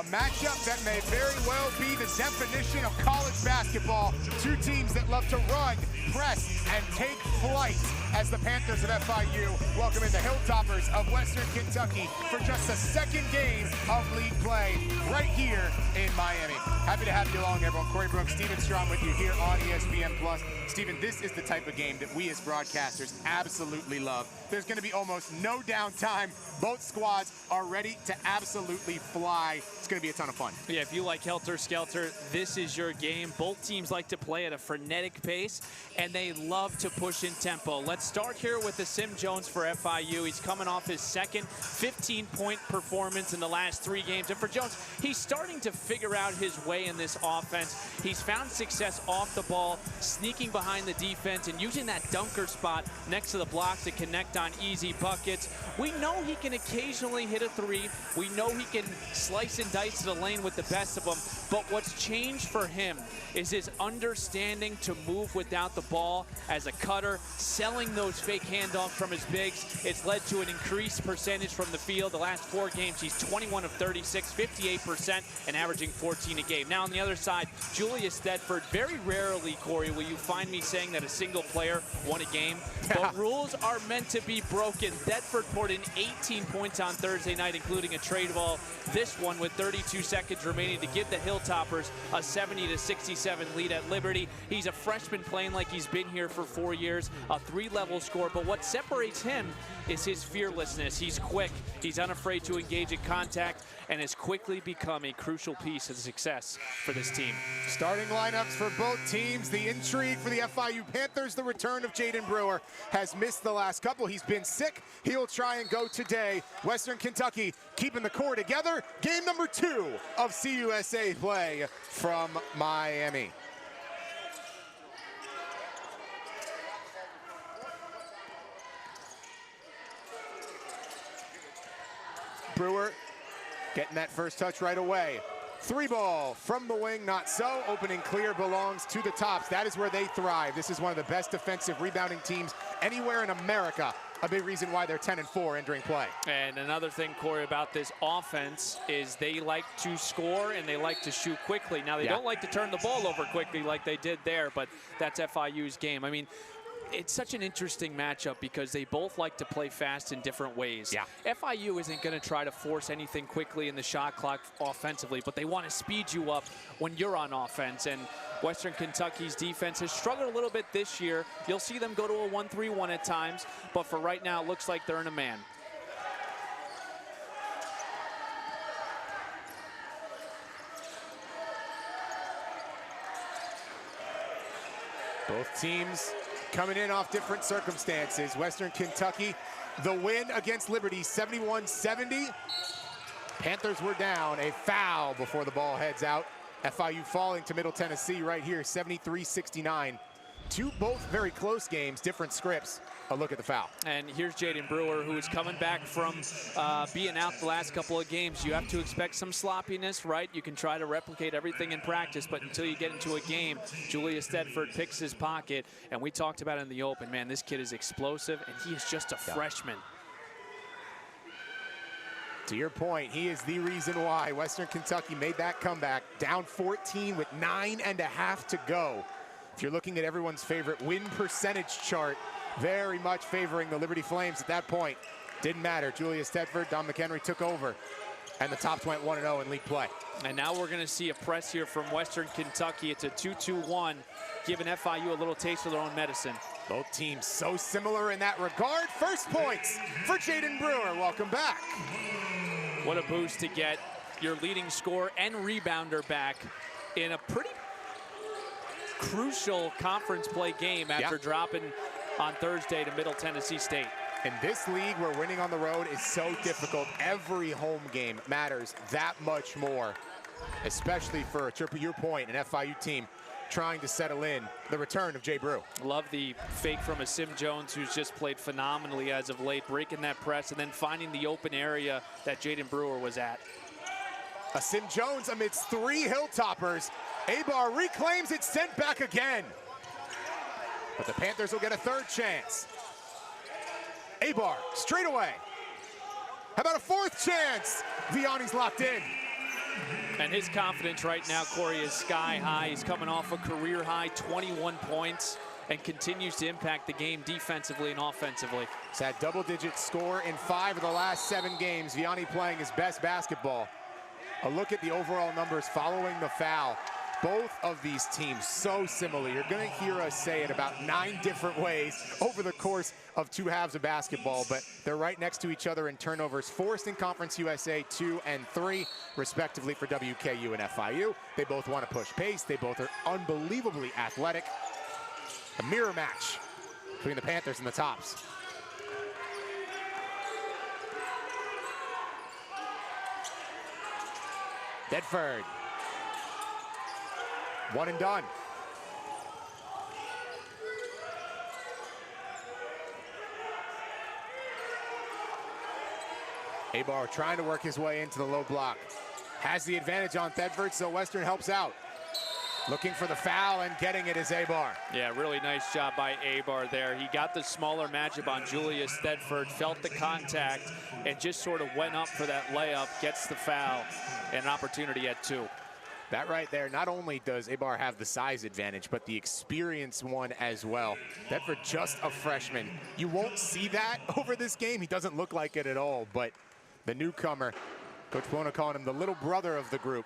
A matchup that may very well be the definition of college basketball. Two teams that love to run, press, and take flight as the Panthers of FIU welcome in the Hilltoppers of Western Kentucky for just the second game of league play right here in Miami. Happy to have you along, everyone. Corey Brooks, Steven Strom with you here on ESPN+. Steven, this is the type of game that we as broadcasters absolutely love. There's going to be almost no downtime. Both squads are ready to absolutely fly. It's going to be a ton of fun. Yeah, if you like Helter Skelter, this is your game. Both teams like to play at a frenetic pace, and they love to push in tempo. Let's start here with the Sim Jones for FIU. He's coming off his second 15-point performance in the last 3 games. And for Jones, he's starting to figure out his way in this offense. He's found success off the ball, sneaking behind the defense and using that dunker spot next to the block to connect on easy buckets. We know he can occasionally hit a 3. We know he can slice and dice to the lane with the best of them. But what's changed for him is his understanding to move without the ball as a cutter, selling those fake handoffs from his bigs. It's led to an increased percentage from the field. The last 4 games, he's 21 of 36, 58%, and averaging 14 a game. Now on the other side, Julius Thedford. Very rarely, Corey, will you find me saying that a single player won a game. But rules are meant to be broken. Thedford poured in 18 points on Thursday night, including a trade ball. This one with 32 seconds remaining to give the Hilltoppers a 70-67 lead at Liberty. He's a freshman playing like he's been here for 4 years, a 3-level score. But what separates him is his fearlessness. He's quick, he's unafraid to engage in contact, and has quickly become a crucial piece of success for this team. Starting lineups for both teams. The intrigue for the FIU Panthers, the return of Jaden Brewer, has missed the last couple. He's been sick. He'll try and go today. Western Kentucky keeping the core together. Game number 2 of CUSA play from Miami. Brewer getting that first touch right away. 3 ball from the wing, not so. Opening clear belongs to the Tops. That is where they thrive. This is one of the best defensive rebounding teams anywhere in America. A big reason why they're 10-4 entering play. And another thing, Corey, about this offense is they like to score and they like to shoot quickly. Now, they don't like to turn the ball over quickly like they did there, but that's FIU's game. I mean, it's such an interesting matchup because they both like to play fast in different ways. Yeah. FIU isn't going to try to force anything quickly in the shot clock offensively, but they want to speed you up when you're on offense. And Western Kentucky's defense has struggled a little bit this year. You'll see them go to a 1-3-1 at times, but for right now, it looks like they're in a man. Both teams coming in off different circumstances. Western Kentucky, the win against Liberty, 71-70. Panthers were down, a foul before the ball heads out. FIU falling to Middle Tennessee right here, 73-69. Both very close games, different scripts. A look at the foul. And here's Jaden Brewer, who is coming back from being out the last couple of games. You have to expect some sloppiness, right? You can try to replicate everything in practice, but until you get into a game, Julius Thedford picks his pocket, and we talked about it in the open. Man, this kid is explosive, and he is just a freshman. To your point, he is the reason why Western Kentucky made that comeback, down 14 with 9.5 to go. If you're looking at everyone's favorite win percentage chart, very much favoring the Liberty Flames at that point. Didn't matter. Julius Thedford, Don McHenry took over, and the Tops went 1-0 in league play. And now we're going to see a press here from Western Kentucky. It's a 2-2-1, giving FIU a little taste of their own medicine. Both teams so similar in that regard. First points for Jaden Brewer. Welcome back. What a boost to get your leading scorer and rebounder back in a pretty crucial conference play game after dropping on Thursday to Middle Tennessee State. In this league where winning on the road is so difficult, every home game matters that much more, especially for, to your point, an FIU team trying to settle in. The return of Jay Brew. Love the fake from a Sim Jones, who's just played phenomenally as of late, breaking that press and then finding the open area that Jaden Brewer was at. A Sim Jones amidst 3 Hilltoppers. Abar reclaims it, sent back again. But the Panthers will get a 3rd chance. Abar straight away. How about a 4th chance? Vianney's locked in. And his confidence right now, Corey, is sky high. He's coming off a career high 21 points and continues to impact the game defensively and offensively. He's had double-digit score in 5 of the last 7 games. Vianney playing his best basketball. A look at the overall numbers following the foul. Both of these teams so similar. You're going to hear us say it about 9 different ways over the course of 2 halves of basketball, but they're right next to each other in turnovers forced in Conference USA 2 and 3, respectively, for WKU and FIU. They both want to push pace. They both are unbelievably athletic. A mirror match between the Panthers and the Tops. Bedford. One and done. Abar trying to work his way into the low block. Has the advantage on Thedford, so Western helps out. Looking for the foul and getting it is Abar. Yeah, really nice job by Abar there. He got the smaller matchup on Julius Thedford, felt the contact, and just sort of went up for that layup, gets the foul, and an opportunity at 2. That right there, not only does Abar have the size advantage, but the experience one as well. Thedford just a freshman. You won't see that over this game. He doesn't look like it at all, but the newcomer, Coach Bona calling him the little brother of the group,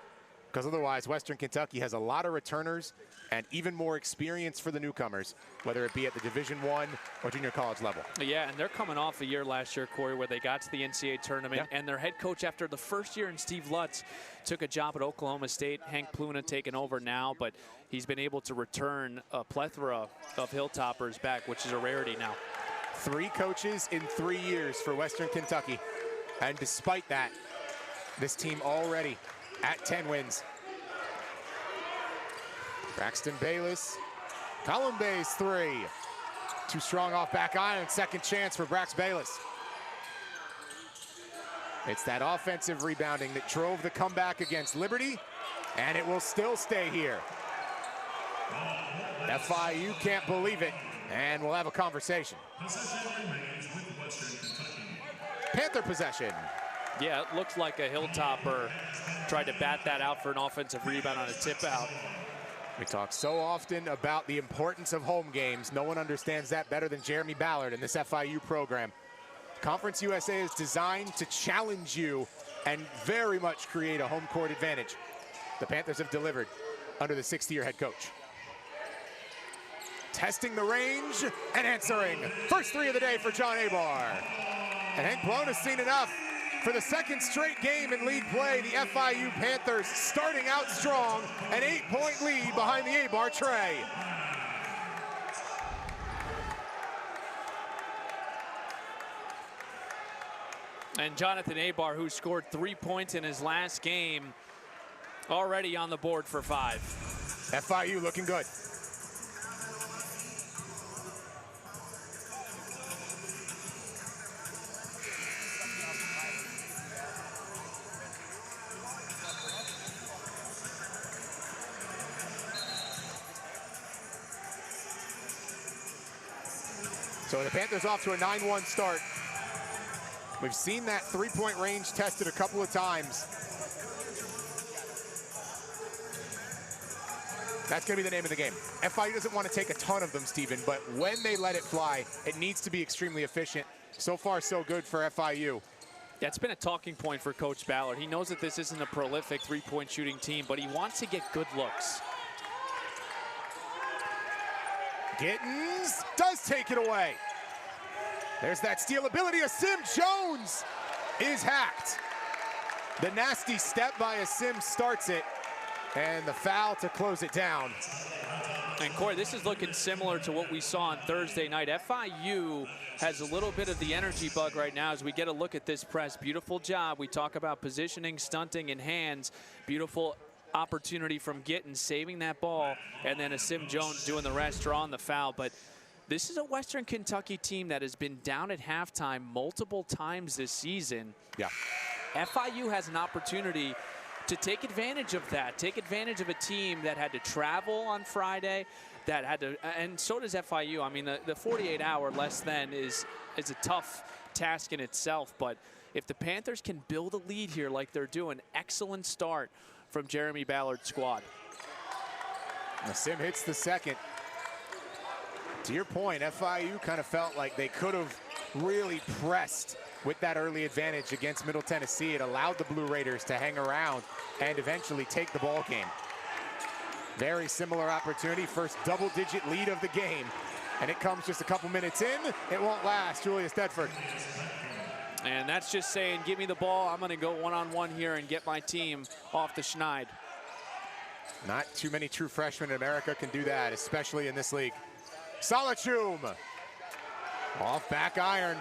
because otherwise Western Kentucky has a lot of returners and even more experience for the newcomers, whether it be at the Division I or junior college level. Yeah, and they're coming off a year last year, Corey, where they got to the NCAA tournament, and their head coach after the first year, and Steve Lutz, took a job at Oklahoma State. Hank Pluna taking over now, but he's been able to return a plethora of Hilltoppers back, which is a rarity now. 3 coaches in 3 years for Western Kentucky, and despite that, this team already at 10 wins. Braxton Bayless, Columbay's 3. Too strong off back iron, second chance for Brax Bayless. It's that offensive rebounding that drove the comeback against Liberty, and it will still stay here. FIU can't believe it, and we'll have a conversation. Panther possession. Yeah, it looks like a Hilltopper tried to bat that out for an offensive rebound on a tip out. We talk so often about the importance of home games. No one understands that better than Jeremy Ballard in this FIU program. Conference USA is designed to challenge you and very much create a home court advantage. The Panthers have delivered under the 6th-year head coach. Testing the range and answering. First 3 of the day for John Abar. And Hank Plone has seen enough. For the 2nd straight game in league play, the FIU Panthers starting out strong, an 8-point lead behind the Abar tray. And Jonathan Abar, who scored 3 points in his last game, already on the board for 5. FIU looking good. So the Panthers off to a 9-1 start. We've seen that 3-point range tested a couple of times. That's going to be the name of the game. FIU doesn't want to take a ton of them, Stephen, but when they let it fly, it needs to be extremely efficient. So far, so good for FIU. That's been a talking point for Coach Ballard. He knows that this isn't a prolific 3-point shooting team, but he wants to get good looks. Gittins does take it away. There's that steal ability. Asim Jones is hacked. The nasty step by Asim starts it, and the foul to close it down. And Corey, this is looking similar to what we saw on Thursday night. FIU has a little bit of the energy bug right now as we get a look at this press. Beautiful job. We talk about positioning, stunting, and hands. Beautiful opportunity from Gittins saving that ball, and then Asim Jones doing the rest, drawing the foul. But this is a Western Kentucky team that has been down at halftime multiple times this season. Yeah. FIU has an opportunity to take advantage of that, take advantage of a team that had to travel on Friday, that had to, and so does FIU. I mean, the 48-hour less than is a tough task in itself, but if the Panthers can build a lead here like they're doing, excellent start from Jeremy Ballard's squad. The Sim hits the second. To your point, FIU kind of felt like they could have really pressed with that early advantage against Middle Tennessee. It allowed the Blue Raiders to hang around and eventually take the ball game. Very similar opportunity, first double-digit lead of the game, and it comes just a couple minutes in. It won't last. Julius Tedford. And that's just saying, give me the ball. I'm going to go one-on-one here and get my team off the schneid. Not too many true freshmen in America can do that, especially in this league. Solachum off back iron.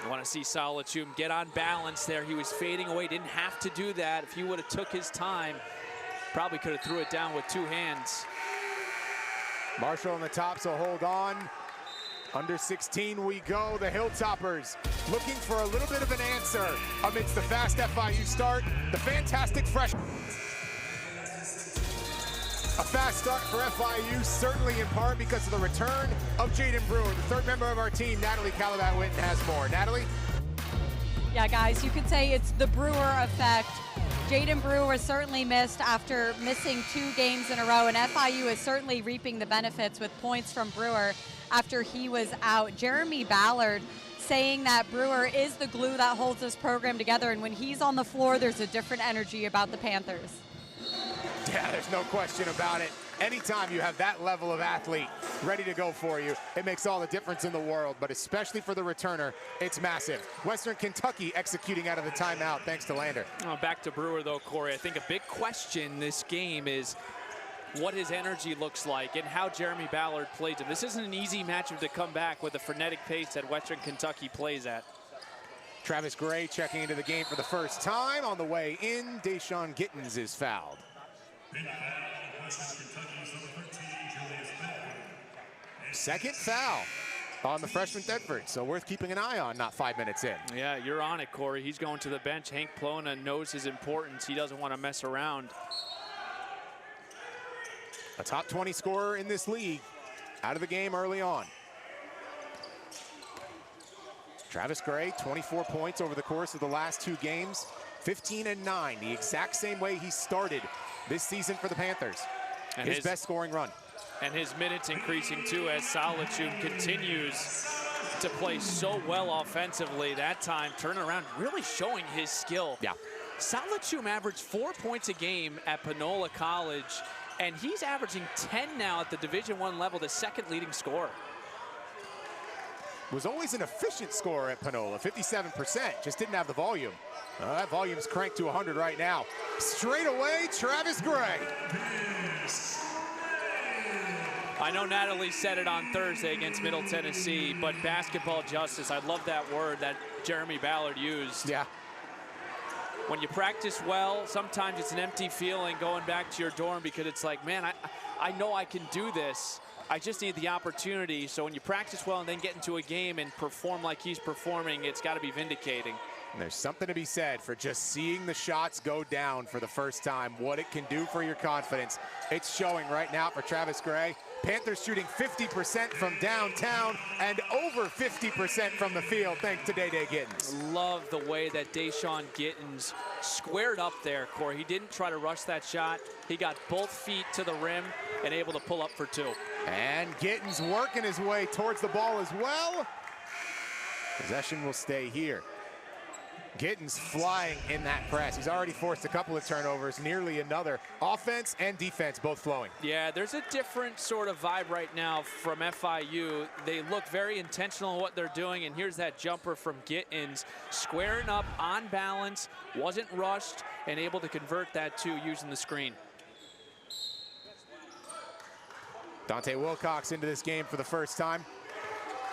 You want to see Solachum get on balance there. He was fading away, didn't have to do that. If he would have took his time, probably could have threw it down with two hands. Marshall on the top, so hold on. Under 16 we go. The Hilltoppers looking for a little bit of an answer amidst the fast FIU start. The fantastic freshman. A fast start for FIU, certainly in part because of the return of Jaden Brewer. The third member of our team, Natalie Calabat-Witten, has more. Natalie? Yeah, guys, you could say it's the Brewer effect. Jaden Brewer certainly missed after missing 2 games in a row, and FIU is certainly reaping the benefits with points from Brewer after he was out. Jeremy Ballard saying that Brewer is the glue that holds this program together, and when he's on the floor, there's a different energy about the Panthers. Yeah, there's no question about it. Anytime you have that level of athlete ready to go for you, it makes all the difference in the world, but especially for the returner, it's massive. Western Kentucky executing out of the timeout thanks to Lander. Back to Brewer, though, Corey. I think a big question this game is what his energy looks like and how Jeremy Ballard plays him. This isn't an easy matchup to come back with the frenetic pace that Western Kentucky plays at. Travis Gray checking into the game for the first time. On the way in, Deshaun Gittens is fouled. Second foul on the freshman Tedford, so worth keeping an eye on, not 5 minutes in. Yeah, you're on it, Corey. He's going to the bench. Hank Plona knows his importance. He doesn't want to mess around. A top 20 scorer in this league, out of the game early on. Travis Gray, 24 points over the course of the last 2 games, 15 and 9, the exact same way he started this season for the Panthers. And his best scoring run. And his minutes increasing too as Solachum continues to play so well offensively. That time, turning around, really showing his skill. Yeah. Solachum averaged 4 points a game at Panola College, and he's averaging 10 now at the Division I level, the second leading scorer. Was always an efficient scorer at Panola, 57%, just didn't have the volume. That volume's cranked to 100 right now. Straight away, Travis Gray. I know Natalie said it on Thursday against Middle Tennessee, but basketball justice, I love that word that Jeremy Ballard used. Yeah. When you practice well, sometimes it's an empty feeling going back to your dorm because it's like, man, I know I can do this. I just need the opportunity. So when you practice well and then get into a game and perform like he's performing, it's got to be vindicating. And there's something to be said for just seeing the shots go down for the first time, what it can do for your confidence. It's showing right now for Travis Gray. Panthers shooting 50% from downtown and over 50% from the field, thanks to Day Gittens. Love the way that Deshaun Gittens squared up there, Corey. He didn't try to rush that shot. He got both feet to the rim and able to pull up for 2. And Gittens working his way towards the ball as well. Possession will stay here. Gittens flying in that press. He's already forced a couple of turnovers, nearly another. Offense and defense both flowing. Yeah, there's a different sort of vibe right now from FIU. They look very intentional in what they're doing, and here's that jumper from Gittens, squaring up on balance, wasn't rushed, and able to convert that too using the screen. Dante Wilcox into this game for the first time.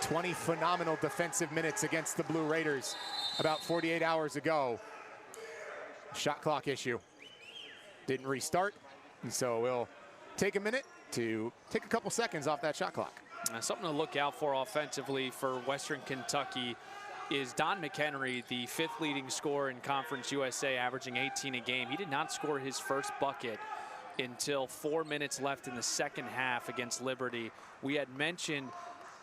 20 phenomenal defensive minutes against the Blue Raiders about 48 hours ago. Shot clock issue. Didn't restart, and so we'll take a minute to take a couple seconds off that shot clock. Something to look out for offensively for Western Kentucky is Don McHenry, the 5th leading scorer in Conference USA, averaging 18 a game. He did not score his first bucket until 4 minutes left in the second half against Liberty. We had mentioned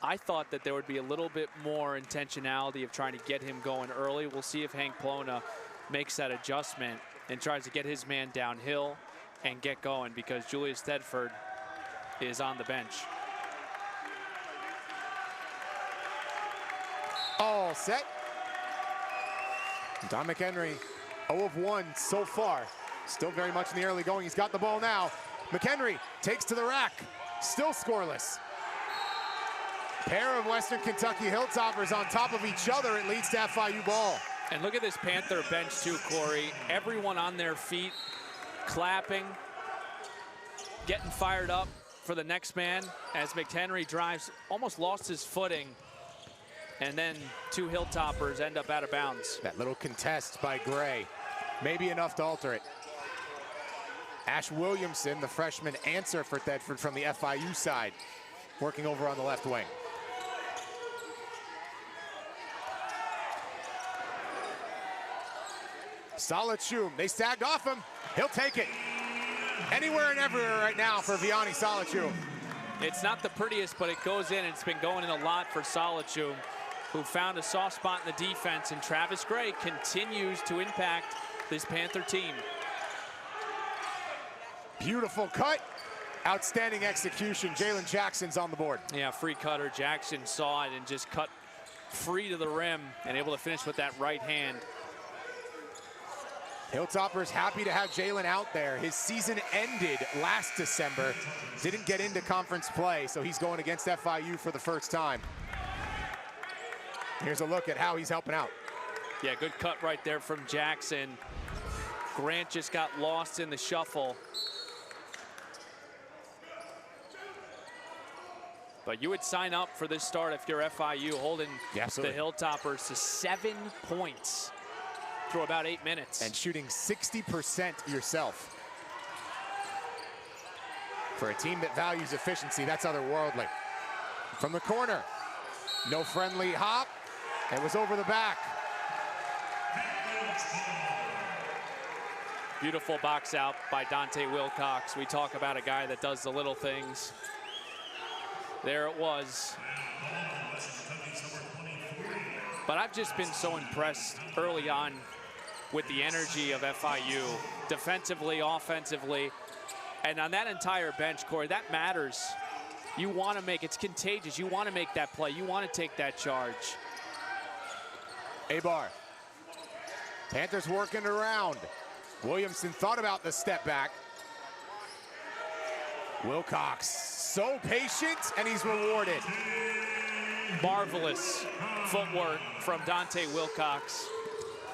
I thought that there would be a little bit more intentionality of trying to get him going early. We'll see if Hank Plona makes that adjustment and tries to get his man downhill and get going, because Julius Tedford is on the bench. All set. Don McHenry, 0 of 1 so far. Still very much in the early going. He's got the ball now. McHenry takes to the rack. Still scoreless. Pair of Western Kentucky Hilltoppers on top of each other. It leads to FIU ball. And look at this Panther bench too, Corey. Everyone on their feet, clapping, getting fired up for the next man as McHenry drives, almost lost his footing. And then two Hilltoppers end up out of bounds. That little contest by Gray, maybe enough to alter it. Ash Williamson, the freshman answer for Tedford from the FIU side, working over on the left wing. Solid Shum, they sagged off him. He'll take it. Anywhere and everywhere right now for Vianney Solichum. It's not the prettiest, but it goes in. It's been going in a lot for Solichum, who found a soft spot in the defense, and Travis Gray continues to impact this Panther team. Beautiful cut. Outstanding execution. Jalen Jackson's on the board. Yeah, free cutter. Jackson saw it and just cut free to the rim and able to finish with that right hand. Hilltoppers happy to have Jalen out there. His season ended last December. Didn't get into conference play, so he's going against FIU for the first time. Here's a look at how he's helping out. Yeah, good cut right there from Jackson. Grant just got lost in the shuffle. But you would sign up for this start if you're FIU, holding the Hilltoppers to 7 points through about 8 minutes. And shooting 60% yourself. For a team that values efficiency, that's otherworldly. From the corner, no friendly hop. It was over the back. Beautiful box out by Dante Wilcox. We talk about a guy that does the little things. There it was. But I've just been so impressed early on with the energy of FIU, defensively, offensively, and on that entire bench, Corey, that matters. You want to make, it's contagious. You want to make that play. You want to take that charge. Abar. Panthers working around. Williamson thought about the step back. Wilcox, so patient, and he's rewarded. Marvelous footwork from Dante Wilcox.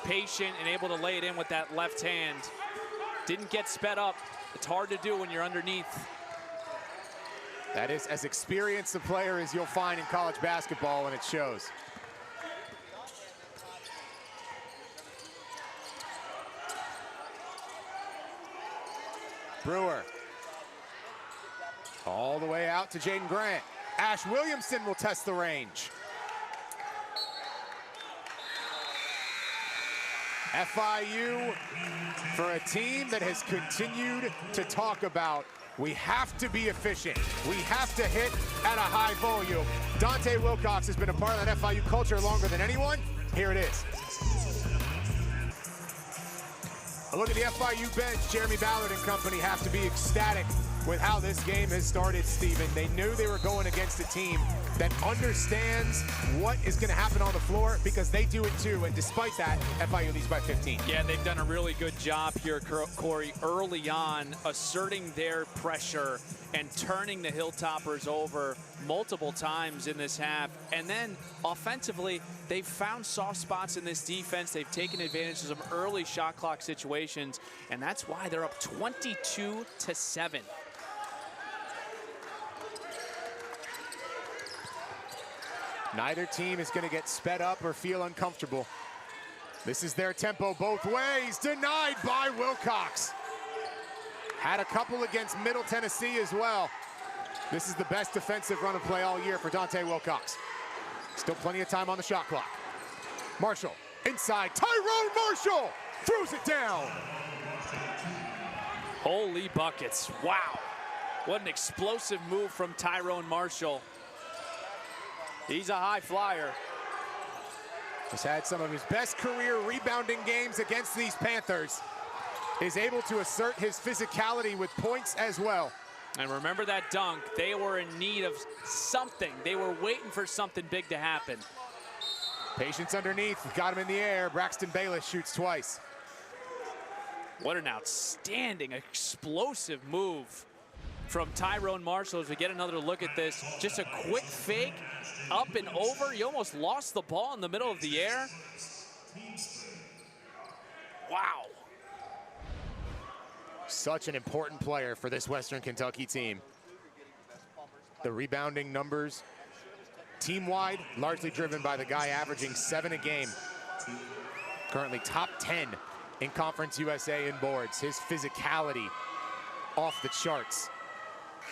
Patient and able to lay it in with that left hand. Didn't get sped up. It's hard to do when you're underneath. That is as experienced a player as you'll find in college basketball, and it shows. Brewer. All the way out to Jaden Grant. Ash Williamson will test the range. FIU, for a team that has continued to talk about, we have to be efficient. We have to hit at a high volume. Dante Wilcox has been a part of that FIU culture longer than anyone. Here it is. A look at the FIU bench. Jeremy Ballard and company have to be ecstatic with how this game has started, Steven. They knew they were going against a team that understands what is going to happen on the floor, because they do it too, and despite that, FIU leads by 15. Yeah, they've done a really good job here, Corey, early on, asserting their pressure and turning the Hilltoppers over multiple times in this half. And then offensively, they've found soft spots in this defense. They've taken advantage of some early shot clock situations, and that's why they're up 22-7. Neither team is going to get sped up or feel uncomfortable. This is their tempo both ways. Denied by Wilcox. Had a couple against Middle Tennessee as well. This is the best defensive run of play all year for Dante Wilcox. Still plenty of time on the shot clock. Marshall, inside. Tyrone Marshall throws it down. Holy buckets. Wow. What an explosive move from Tyrone Marshall. He's a high flyer. He's had some of his best career rebounding games against these Panthers. Is able to assert his physicality with points as well. And remember that dunk, they were in need of something. They were waiting for something big to happen. Patience underneath, got him in the air. Braxton Bayless shoots twice. What an outstanding, explosive move from Tyrone Marshall as we get another look at this. Just a quick fake, up and over. He almost lost the ball in the middle of the air. Wow. Such an important player for this Western Kentucky team. The rebounding numbers, team-wide, largely driven by the guy averaging 7 a game. Currently top 10 in Conference USA in boards. His physicality off the charts.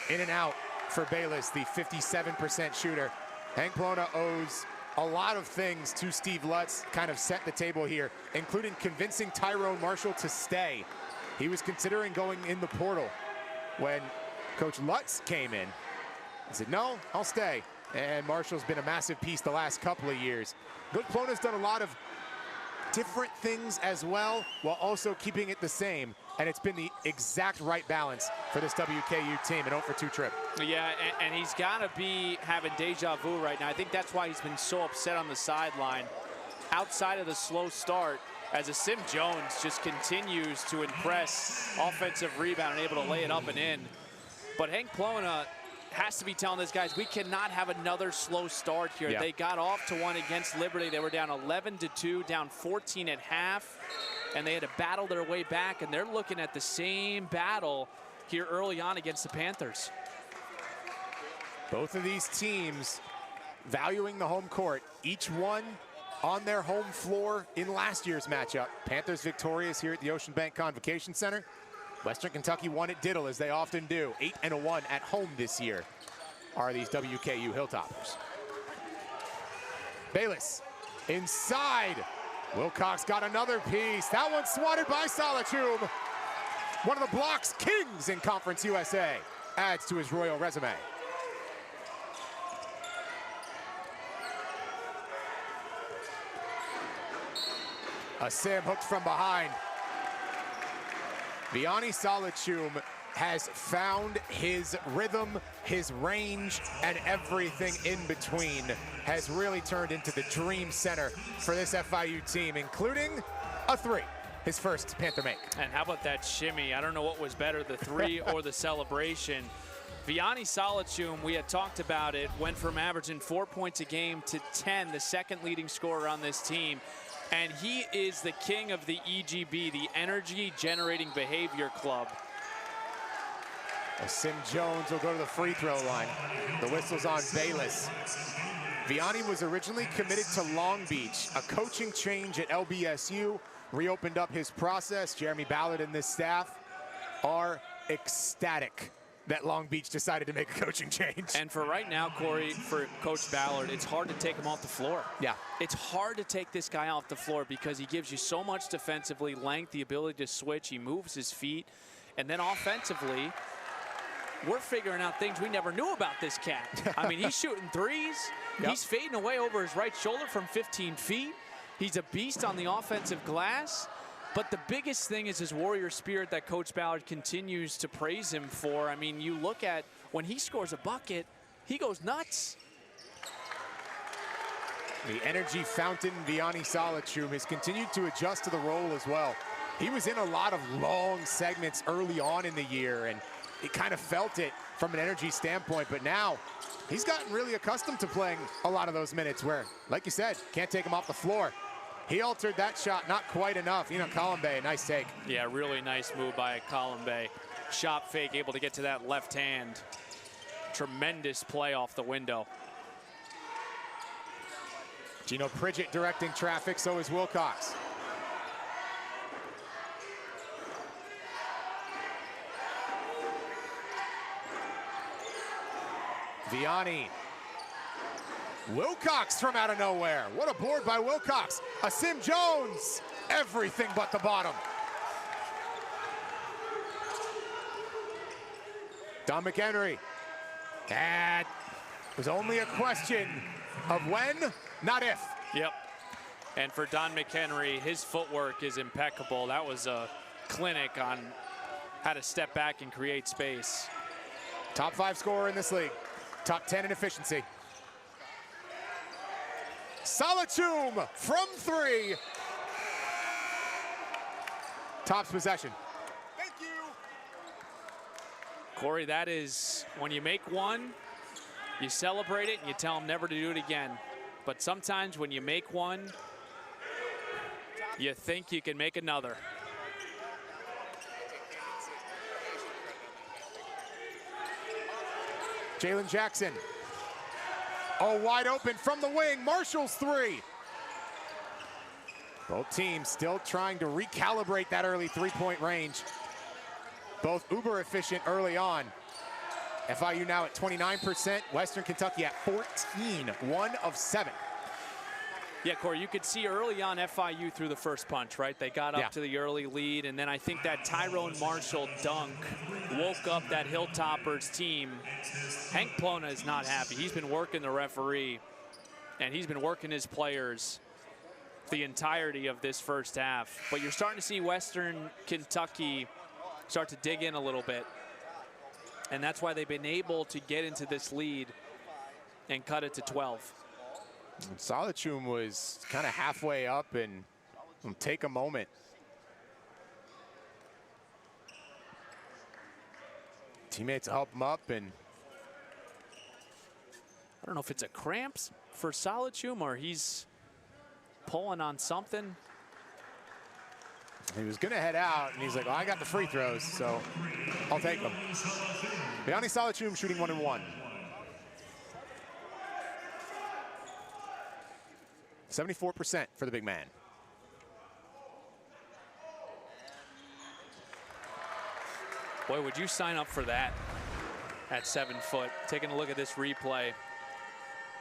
In and out for Bayless, the 57% shooter. Hank Plona owes a lot of things to Steve Lutz, kind of set the table here, including convincing Tyrone Marshall to stay. He was considering going in the portal when Coach Lutz came in. He said, no, I'll stay. And Marshall's been a massive piece the last couple of years. Coach Plona's done a lot of different things as well, while also keeping it the same. And it's been the exact right balance for this WKU team, an 0-for-2 trip. Yeah, and he's got to be having deja vu right now. I think that's why he's been so upset on the sideline. Outside of the slow start, as a Sim Jones just continues to impress, offensive rebound and able to lay it up and in. But Hank Plona has to be telling these guys, we cannot have another slow start here. Yeah. They got off to one against Liberty. They were down 11-2, down 14 at half, and they had to battle their way back, and they're looking at the same battle here early on against the Panthers. Both of these teams valuing the home court, each one on their home floor in last year's matchup. Panthers victorious here at the Ocean Bank Convocation Center. Western Kentucky won at Diddle, as they often do. 8-1 at home this year are these WKU Hilltoppers. Bayless inside. Wilcox got another piece. That one swatted by Solachum. One of the blocks kings in Conference USA. Adds to his royal resume. A sim hooked from behind. Vianney Solachum has found his rhythm, his range, and everything in between has really turned into the dream center for this FIU team, including a 3, his first Panther make. And how about that shimmy? I don't know what was better, the 3 or the celebration. Vianney Solachum, we had talked about it, went from averaging 4 points a game to 10, the second leading scorer on this team. And he is the king of the EGB, the Energy Generating Behavior Club. Sim Jones will go to the free throw line. The whistle's on Bayless. Vianney was originally committed to Long Beach. A coaching change at LBSU reopened up his process. Jeremy Ballard and this staff are ecstatic that Long Beach decided to make a coaching change. And for right now, Corey, for Coach Ballard, it's hard to take him off the floor. Yeah. It's hard to take this guy off the floor because he gives you so much defensively, length, the ability to switch, he moves his feet. And then offensively, we're figuring out things we never knew about this cat. I mean, he's shooting threes. Yep. He's fading away over his right shoulder from 15 feet. He's a beast on the offensive glass. But the biggest thing is his warrior spirit that Coach Ballard continues to praise him for. I mean, you look at when he scores a bucket, he goes nuts. The energy fountain, Vianney Solachum, has continued to adjust to the role as well. He was in a lot of long segments early on in the year, and he kind of felt it from an energy standpoint, but now he's gotten really accustomed to playing a lot of those minutes where, like you said, can't take him off the floor. He altered that shot, not quite enough. You know, Colombe, nice take. Yeah, really nice move by Colombe. Shot fake, able to get to that left hand. Tremendous play off the window. Gino Pridgett directing traffic, so is Wilcox. Vianney. Wilcox from out of nowhere. What a board by Wilcox. A Sim Jones. Everything but the bottom. Don McHenry. That was only a question of when, not if. Yep. And for Don McHenry, his footwork is impeccable. That was a clinic on how to step back and create space. Top 5 scorer in this league. Top 10 in efficiency. Salachum from 3. Tops possession. Thank you. Corey, that is when you make one, you celebrate it and you tell them never to do it again. But sometimes when you make one, you think you can make another. Jalen Jackson. Oh, wide open from the wing. Marshall's 3. Both teams still trying to recalibrate that early three-point range. Both uber efficient early on. FIU now at 29%, Western Kentucky at 14, 1 of 7. Yeah, Corey, you could see early on FIU through the first punch, right? They got up to the early lead, and then I think that Tyrone Marshall dunk woke up that Hilltoppers team. Hank Plona is not happy. He's been working the referee, and he's been working his players the entirety of this first half. But you're starting to see Western Kentucky start to dig in a little bit. And that's why they've been able to get into this lead and cut it to 12. Salachum was kind of halfway up and take a moment. Teammates help him up, and I don't know if it's a cramps for Salachum or he's pulling on something. He was gonna head out, and he's like, well, I got the free throws, so I'll take them. Bayani Salachum shooting 1 and 1. 74% for the big man. Boy, would you sign up for that at 7 foot? Taking a look at this replay.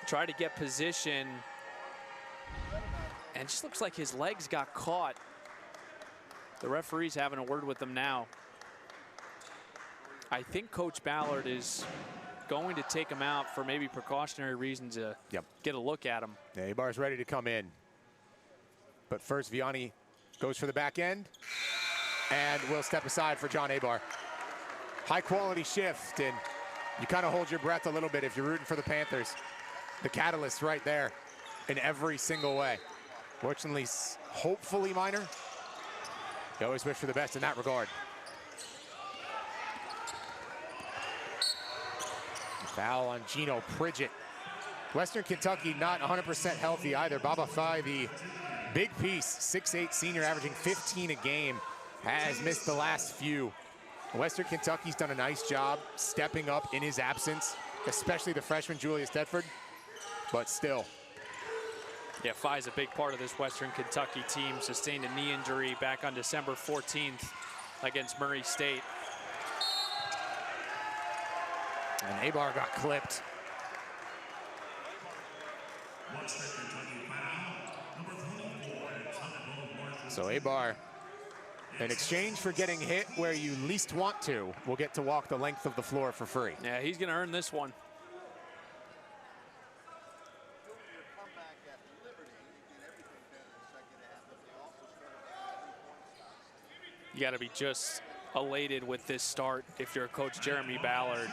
Try to get position, and it just looks like his legs got caught. The referee's having a word with him now. I think Coach Ballard is going to take him out for maybe precautionary reasons to get a look at him. Yeah, Abar's ready to come in. But first, Vianney goes for the back end and will step aside for John Abar. High quality shift, and you kind of hold your breath a little bit if you're rooting for the Panthers. The catalyst right there in every single way. Fortunately, hopefully minor. You always wish for the best in that regard. Foul on Gino Pridgett. Western Kentucky not 100% healthy either. Baba Fai, the big piece, 6'8" senior averaging 15 a game, has missed the last few. Western Kentucky's done a nice job stepping up in his absence, especially the freshman Julius Tedford, but still. Yeah, Fai's a big part of this Western Kentucky team. Sustained a knee injury back on December 14th against Murray State. And Abar got clipped. So Abar, in exchange for getting hit where you least want to, will get to walk the length of the floor for free. Yeah, he's going to earn this one. You got to be just elated with this start if you're Coach Jeremy Ballard.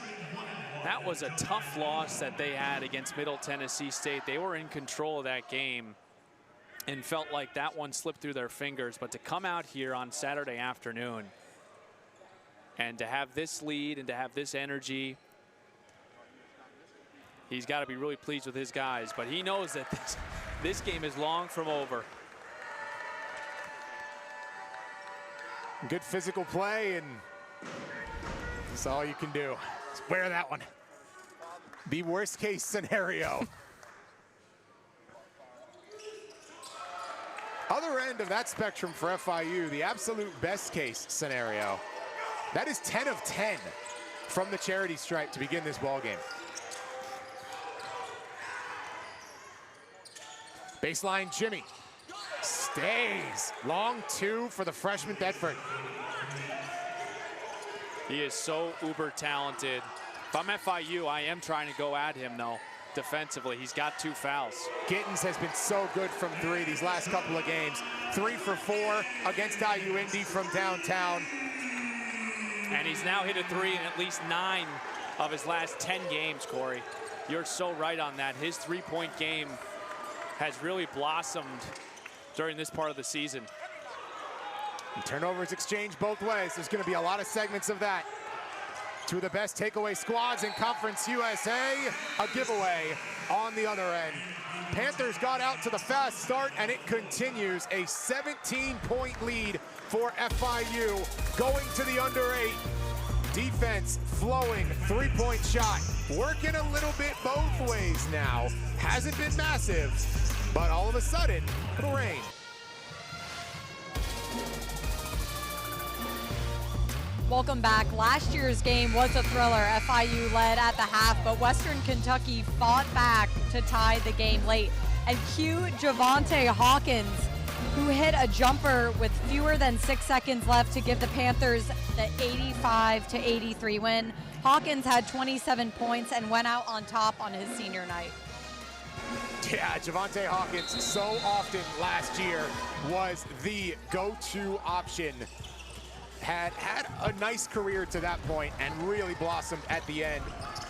That was a tough loss that they had against Middle Tennessee State. They were in control of that game and felt like that one slipped through their fingers. But to come out here on Saturday afternoon and to have this lead and to have this energy, he's got to be really pleased with his guys. But he knows that this game is long from over. Good physical play, and that's all you can do. Just wear that one. The worst case scenario. Other end of that spectrum for FIU, the absolute best case scenario. That is 10 of 10 from the charity stripe to begin this ball game. Baseline Jimmy. Stays. Long 2 for the freshman Tedford. He is so uber talented. If I'm FIU, I am trying to go at him though. defensively. He's got 2 fouls. Gittens has been so good from 3 these last couple of games. 3 for 4 against IU Indy from downtown. And he's now hit a 3 in at least 9 of his last 10 games, Corey. You're so right on that. His 3-point game has really blossomed during this part of the season. And turnovers exchange both ways. There's going to be a lot of segments of that. 2 of the best takeaway squads in Conference USA. A giveaway on the other end. Panthers got out to the fast start, and it continues. A 17-point lead for FIU going to the under 8. Defense flowing, 3-point shot. Working a little bit both ways now. Hasn't been massive, but all of a sudden, it'll rain. Welcome back. Last year's game was a thriller. FIU led at the half, but Western Kentucky fought back to tie the game late. And cue Javonte Hawkins, who hit a jumper with fewer than 6 seconds left to give the Panthers the 85-83 win. Hawkins had 27 points and went out on top on his senior night. Yeah, Javonte Hawkins so often last year was the go-to option. Had a nice career to that point and really blossomed at the end.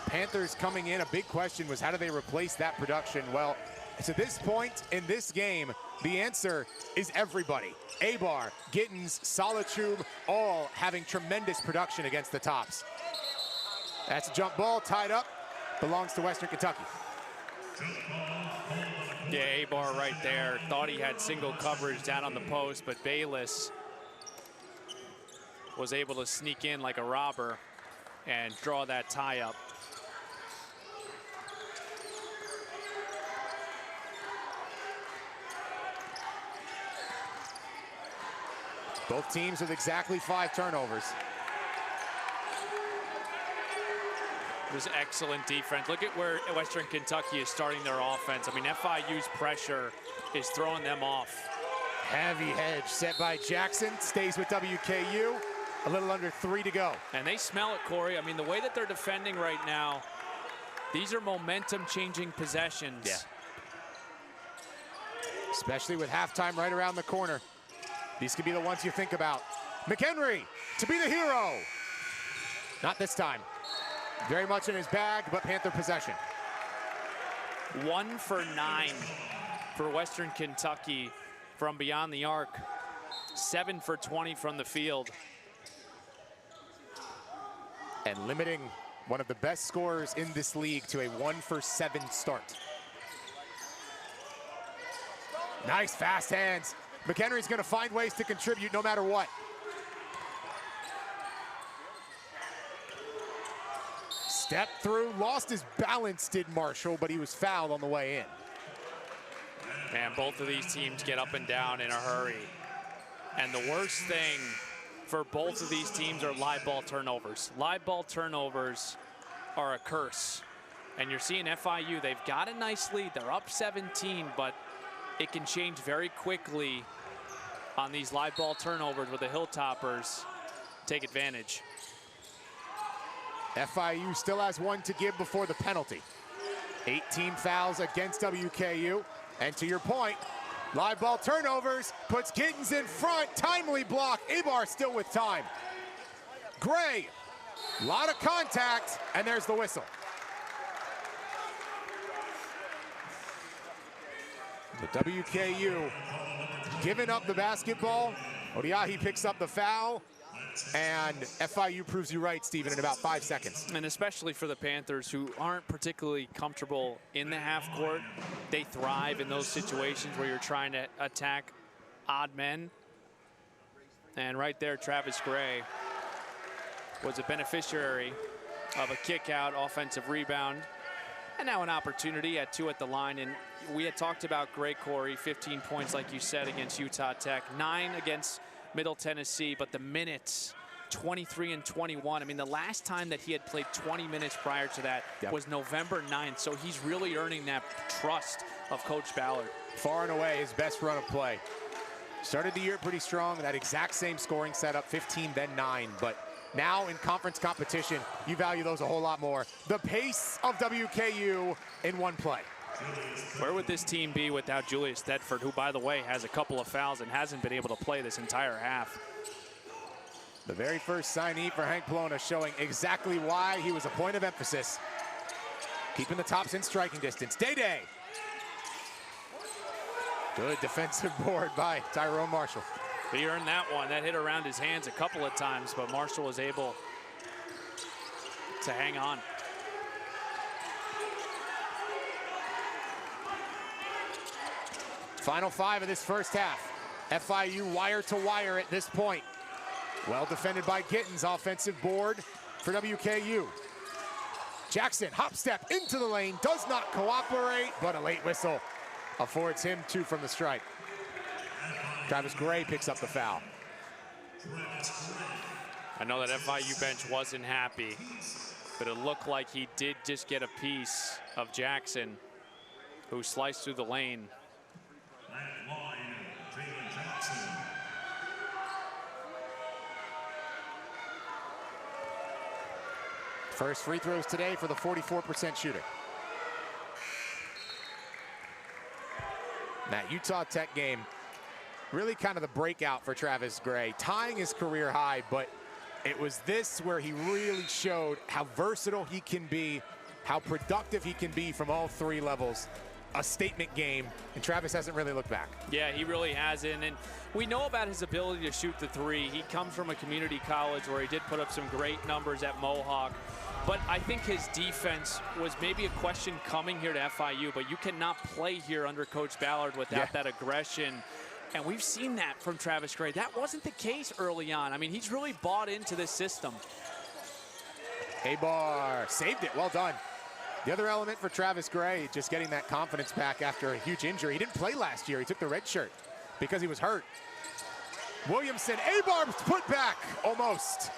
Panthers coming in, a big question was how do they replace that production? Well, to this point in this game, the answer is everybody. Abar, Gittens, Solitube, all having tremendous production against the tops. That's a jump ball, tied up, belongs to Western Kentucky. Yeah, Abar right there. Thought he had single coverage down on the post, but Bayless was able to sneak in like a robber and draw that tie up. Both teams with exactly 5 turnovers. It was excellent defense. Look at where Western Kentucky is starting their offense. I mean, FIU's pressure is throwing them off. Heavy hedge set by Jackson, stays with WKU. A little under 3 to go. And they smell it, Corey. I mean, the way that they're defending right now, these are momentum-changing possessions. Yeah. Especially with halftime right around the corner. These could be the ones you think about. McHenry to be the hero. Not this time. Very much in his bag, but Panther possession. 1 for 9 for Western Kentucky from beyond the arc. 7 for 20 from the field. And limiting one of the best scorers in this league to a 1 for 7 start. Nice fast hands. McHenry's gonna find ways to contribute no matter what. Step through, lost his balance, did Marshall, but he was fouled on the way in. Man, both of these teams get up and down in a hurry. And the worst thing for both of these teams are live ball turnovers. Live ball turnovers are a curse. And you're seeing FIU, they've got a nice lead. They're up 17, but it can change very quickly on these live ball turnovers where the Hilltoppers take advantage. FIU still has 1 to give before the penalty. 18 fouls against WKU. And to your point, live ball turnovers puts Gittens in front. Timely block. Abar still with time. Gray, a lot of contact, and there's the whistle. The WKU giving up the basketball. Odiahi picks up the foul. And FIU proves you right, Stephen, in about 5 seconds. And especially for the Panthers, who aren't particularly comfortable in the half court. They thrive in those situations where you're trying to attack odd men. And right there, Travis Gray was a beneficiary of a kick-out offensive rebound. And now an opportunity at 2 at the line. And we had talked about Gray, Corey, 15 points, like you said, against Utah Tech, 9 against Middle Tennessee, but the minutes, 23 and 21. I mean, the last time that he had played 20 minutes prior to that was November 9th, so he's really earning that trust of Coach Ballard. Far and away his best run of play. Started the year pretty strong, that exact same scoring setup, 15, then 9, but Now in conference competition, you value those a whole lot more. The pace of WKU in one play. Where would this team be without Julius Thetford, who, by the way, has a couple of fouls and hasn't been able to play this entire half? The very first signee for Hank Plona, showing exactly why he was a point of emphasis. Keeping the tops in striking distance. Day-Day. Good defensive board by Tyrone Marshall. He earned that one. That hit around his hands a couple of times, but Marshall was able to hang on. Final 5 of this first half. FIU wire to wire at this point. Well defended by Gittens. Offensive board for WKU. Jackson, hop step into the lane, does not cooperate, but a late whistle affords him 2 from the stripe. Travis Gray picks up the foul. I know that FIU bench wasn't happy, but it looked like he did just get a piece of Jackson, who sliced through the lane. First free throws today for the 44% shooter. That Utah Tech game, really kind of the breakout for Travis Gray, tying his career high, but it was this where he really showed how versatile he can be, how productive he can be from all 3 levels. A statement game, and Travis hasn't really looked back. Yeah, he really hasn't, and we know about his ability to shoot the 3. He comes from a community college where he did put up some great numbers at Mohawk, but I think his defense was maybe a question coming here to FIU, but you cannot play here under Coach Ballard without that aggression, and we've seen that from Travis Gray. That wasn't the case early on. I mean, he's really bought into this system. Abar saved it, well done. The other element for Travis Gray, just getting that confidence back after a huge injury. He didn't play last year. He took the red shirt because he was hurt. Williamson, Abar's put back, almost.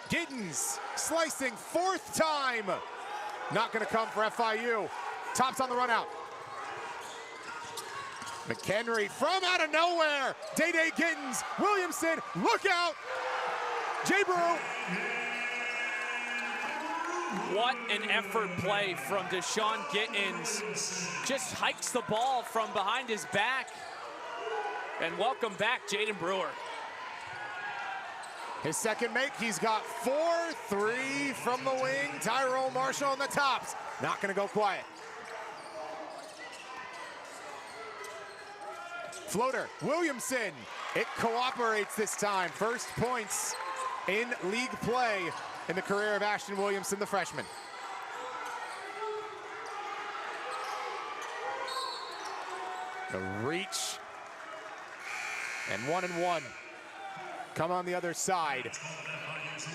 Giddens slicing 4th time. Not gonna come for FIU. Tops on the run out. McHenry from out of nowhere. Day-Day Giddens, Williamson, look out. Jay Brew. What an effort play from Deshaun Gittens. Just hikes the ball from behind his back. And welcome back, Jaden Brewer. His second make, he's got 4-3 from the wing. Tyrone Marshall on the tops. Not gonna go quiet. Floater, Williamson. It cooperates this time. First points in league play in the career of Ashton Williamson, the freshman. The reach. And 1-1. Come on the other side.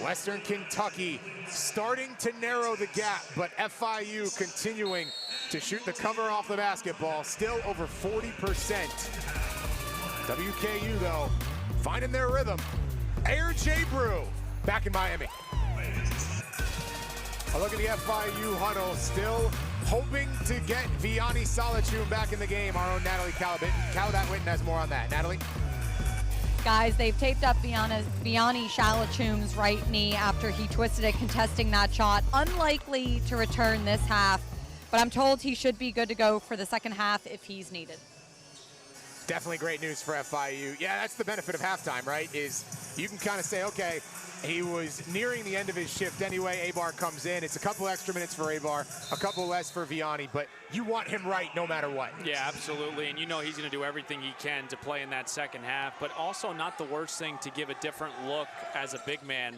Western Kentucky starting to narrow the gap, but FIU continuing to shoot the cover off the basketball, still over 40%. WKU, though, finding their rhythm. Air J. Brew back in Miami. A look at the FIU huddle, still hoping to get Vianney Solachum back in the game. Our own Natalie Calabat-Witten has more on that. Natalie? Guys, they've taped up Vianney Solachum's right knee after he twisted it contesting that shot. Unlikely to return this half, but I'm told he should be good to go for the second half if he's needed. Definitely great news for FIU. Yeah, that's the benefit of halftime, right? Is you can kind of say, okay, he was nearing the end of his shift anyway. Abar comes in. It's a couple extra minutes for Abar, a couple less for Vianney, but you want him right no matter what. Yeah, absolutely. And you know he's going to do everything he can to play in that second half, but also not the worst thing to give a different look as a big man.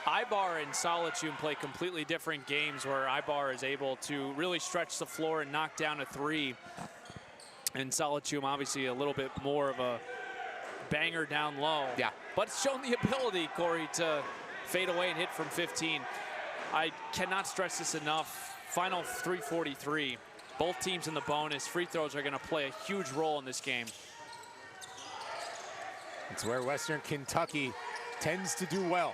Ibar and Solachum play completely different games where Ibar is able to really stretch the floor and knock down a 3. And Solachum obviously a little bit more of a banger down low. Yeah. But it's shown the ability, Corey, to fade away and hit from 15. I cannot stress this enough. Final 3:43. Both teams in the bonus. Free throws are going to play a huge role in this game. It's where Western Kentucky tends to do well.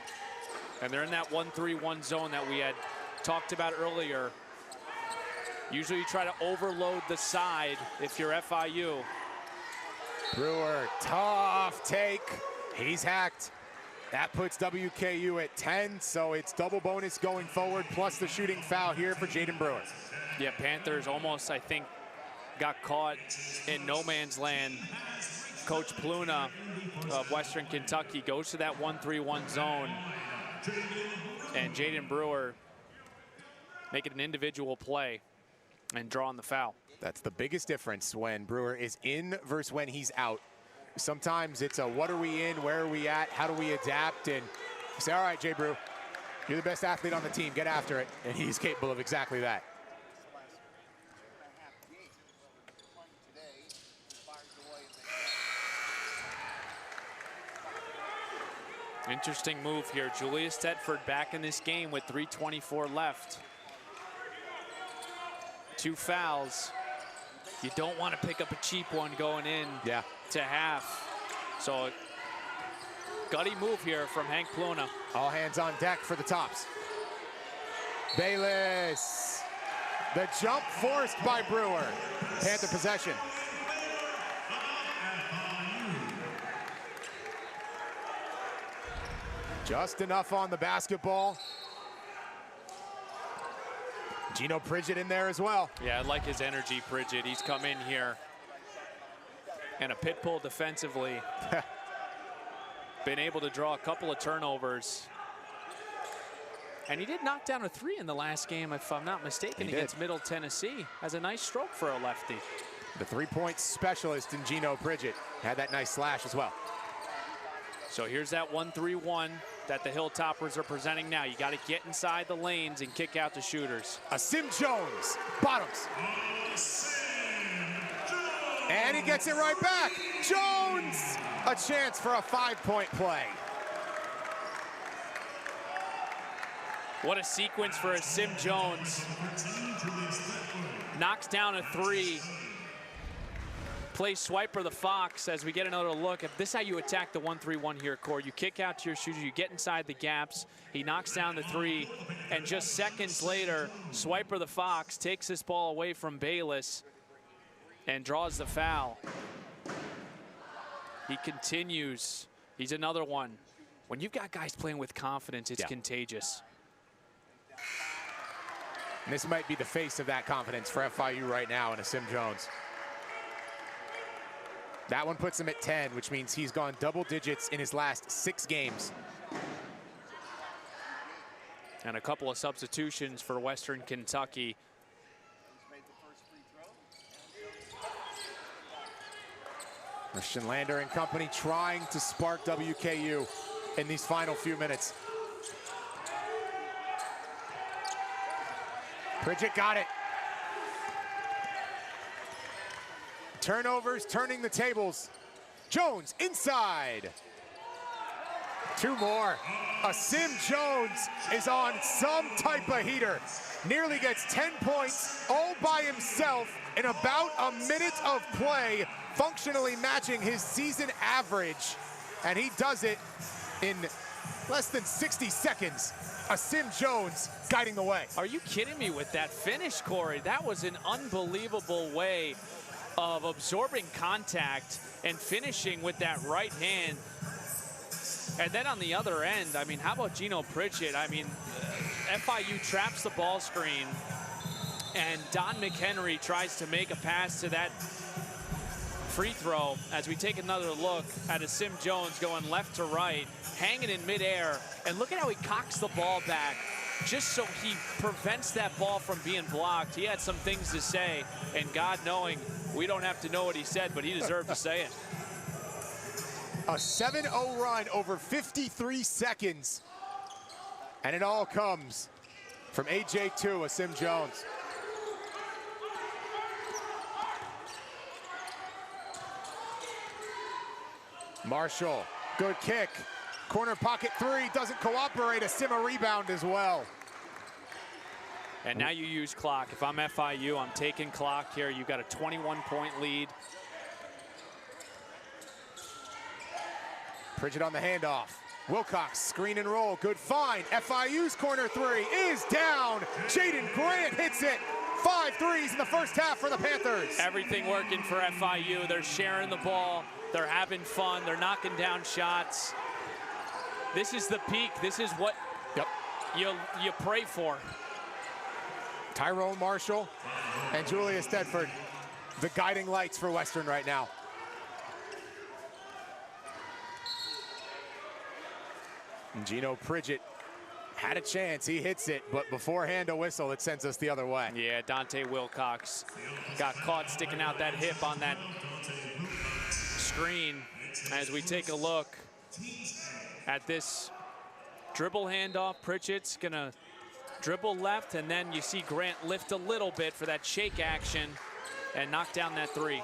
And they're in that 1-3-1 zone that we had talked about earlier. Usually you try to overload the side if you're FIU. Brewer, tough take. He's hacked. That puts WKU at 10, so it's double bonus going forward, plus the shooting foul here for Jaden Brewer. Yeah, Panthers almost, I think, got caught in no man's land. Coach Pluna of Western Kentucky goes to that 1-3-1 zone, and Jaden Brewer making an individual play and drawing the foul. That's the biggest difference when Brewer is in versus when he's out. Sometimes it's a what are we in, where are we at, how do we adapt, and you say, all right, Jay Brew, you're the best athlete on the team, get after it, and he's capable of exactly that. Interesting move here. Julius Tedford back in this game with 3:24 left. 2 fouls. You don't want to pick up a cheap one going in to half. So, gutty move here from Hank Pluna. All hands on deck for the Tops. Bayless. The jump forced by Brewer. Panther possession. Just enough on the basketball. Gino Pridgett in there as well. Yeah, I like his energy, Pridgett. He's come in here. And a pit bull defensively. Been able to draw a couple of turnovers. And he did knock down a 3 in the last game, if I'm not mistaken, against Middle Tennessee. Has a nice stroke for a lefty. The 3-point specialist in Gino Pridgett had that nice slash as well. So here's that 1-3-1 that the Hilltoppers are presenting now. You got to get inside the lanes and kick out the shooters. Sim Jones, bottoms. And he gets it right back. Jones, a chance for a 5-point play. What a sequence for Sim Jones. Knocks down a 3. Plays Swiper the Fox as we get another look. If this is how you attack the 1-3-1 here, Core. You kick out to your shooter, you get inside the gaps. He knocks down the 3, and just seconds later, Swiper the Fox takes this ball away from Bayless and draws the foul. He continues. He's another one. When you've got guys playing with confidence, it's contagious. And this might be the face of that confidence for FIU right now in Sim Jones. That one puts him at 10, which means he's gone double digits in his last 6 games. And a couple of substitutions for Western Kentucky. Christian Lander and company trying to spark WKU in these final few minutes. Pridgett got it. Turnovers, turning the tables. Jones inside. 2 more. Sim Jones is on some type of heater. Nearly gets 10 points all by himself in about a minute of play, functionally matching his season average. And he does it in less than 60 seconds. Sim Jones guiding the way. Are you kidding me with that finish, Corey? That was an unbelievable way of absorbing contact and finishing with that right hand. And then on the other end, I mean, how about Gino Pridgett? I mean, FIU traps the ball screen, and Don McHenry tries to make a pass to that free throw. As we take another look at Sim Jones going left to right, hanging in midair, and look at how he cocks the ball back, just so he prevents that ball from being blocked. He had some things to say, and God knowing, we don't have to know what he said, but he deserved to say it. A 7-0 run over 53 seconds. And it all comes from AJ2, Sim Jones. Marshall, good kick. Corner pocket 3, doesn't cooperate. Sim a rebound as well. And now you use clock. If I'm FIU, I'm taking clock here. You've got a 21-point lead. Pridgett on the handoff. Wilcox, screen and roll, good find. FIU's corner 3 is down. Jaden Grant hits it. 5 threes in the first half for the Panthers. Everything working for FIU. They're sharing the ball. They're having fun. They're knocking down shots. This is the peak. This is what you pray for. Tyrone Marshall and Julius Tedford, the guiding lights for Western right now. And Gino Pridgett had a chance, he hits it, but beforehand a whistle, it sends us the other way. Yeah, Dante Wilcox got caught sticking out that hip on that screen. As we take a look at this dribble handoff, Pridgett's gonna dribble left, and then you see Grant lift a little bit for that shake action and knock down that three.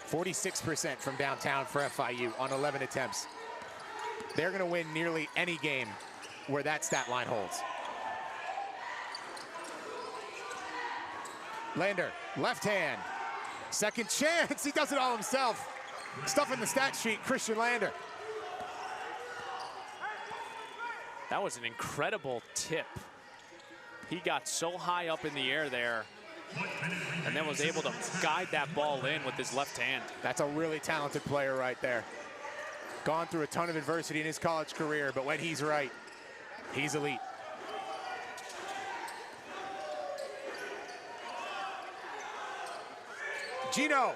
46% from downtown for FIU on 11 attempts. They're gonna win nearly any game where that stat line holds. Lander, left hand, second chance, he does it all himself. Stuff in the stat sheet, Christian Lander. That was an incredible tip. He got so high up in the air there and then was able to guide that ball in with his left hand. That's a really talented player right there. Gone through a ton of adversity in his college career, but when he's right, he's elite. Gino,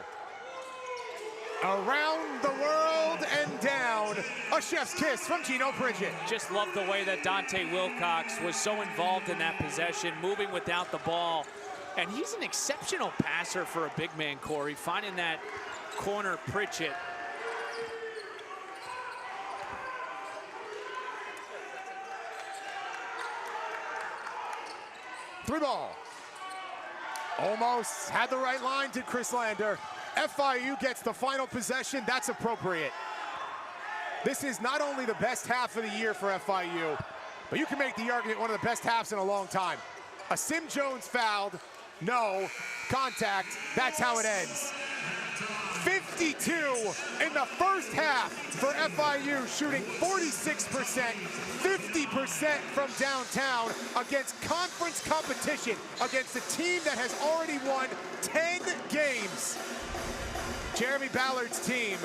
around the world and down. A chef's kiss from Gino Pridgett. Just love the way that Dante Wilcox was so involved in that possession, moving without the ball. And he's an exceptional passer for a big man, Corey, finding that corner Pridgett. Three ball. Almost had the right line, did Chris Lander. FIU gets the final possession, that's appropriate. This is not only the best half of the year for FIU, but you can make the argument one of the best halves in a long time. A Sim Jones fouled, no, contact, that's how it ends. 52 in the first half for FIU, shooting 46%, 50% from downtown against conference competition, against a team that has already won 10 games. Jeremy Ballard's team,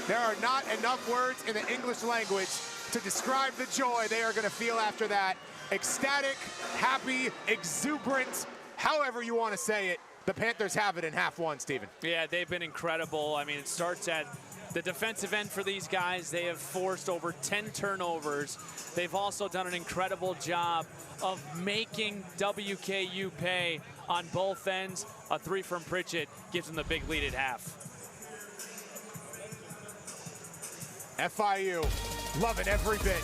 there are not enough words in the English language to describe the joy they are going to feel after that. Ecstatic, happy, exuberant, however you want to say it. The Panthers have it in half one, Stephen. Yeah, they've been incredible. I mean, it starts at the defensive end for these guys. They have forced over 10 turnovers. They've also done an incredible job of making WKU pay on both ends. A three from Pridgett gives them the big lead at half. FIU, loving every bit,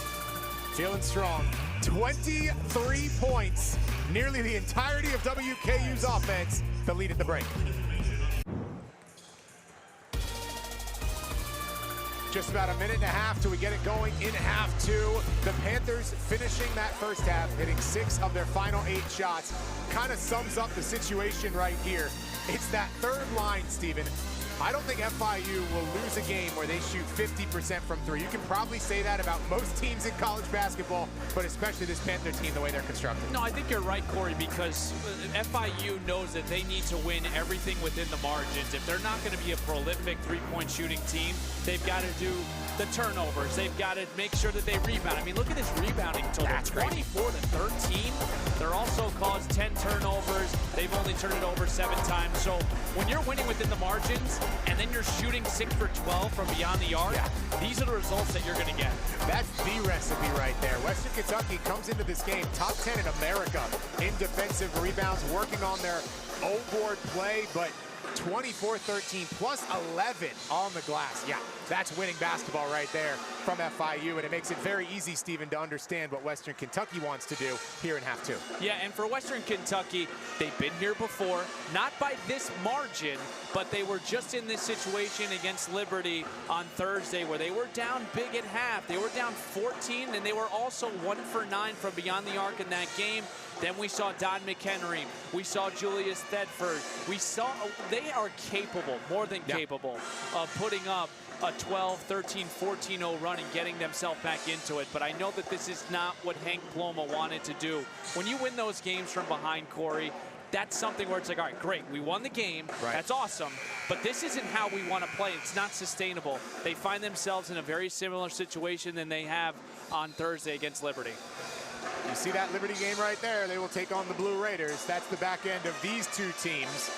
feeling strong. 23 points, nearly the entirety of WKU's offense, the lead at the break. Just about a minute and a half till we get it going in half two. The Panthers finishing that first half, hitting 6 of their final 8 shots. Kind of sums up the situation right here. It's that third line, Stephen. I don't think FIU will lose a game where they shoot 50% from 3. You can probably say that about most teams in college basketball, but especially this Panther team, the way they're constructed. No, I think you're right, Corey, because FIU knows that they need to win everything within the margins. If they're not going to be a prolific three-point shooting team, they've got to do the turnovers. They've got to make sure that they rebound. I mean, look at this rebounding total. That's 24 to 13. They're also caused 10 turnovers. They've only turned it over 7 times. So when you're winning within the margins and then you're shooting 6 for 12 from beyond the arc, these are the results that you're going to get. That's the recipe right there. Western Kentucky comes into this game top 10 in America in defensive rebounds, working on their O-board play, but 24-13 plus 11 on the glass. Yeah, that's winning basketball right there from FIU, and it makes it very easy, Stephen, to understand what Western Kentucky wants to do here in half two. Yeah, and for Western Kentucky, they've been here before, not by this margin, but they were just in this situation against Liberty on Thursday where they were down big at half. They were down 14, and they were also 1 for 9 from beyond the arc in that game. Then we saw Don McHenry. We saw Julius Tedford. We saw they are capable, more than capable, of putting up a 12, 13, 14-0 run and getting themselves back into it. But I know that this is not what Hank Ploma wanted to do. When you win those games from behind, Corey, that's something where it's like, all right, great, we won the game. Right. That's awesome. But this isn't how we want to play. It's not sustainable. They find themselves in a very similar situation than they have on Thursday against Liberty. You see that Liberty game right there. They will take on the Blue Raiders. That's the back end of these two teams.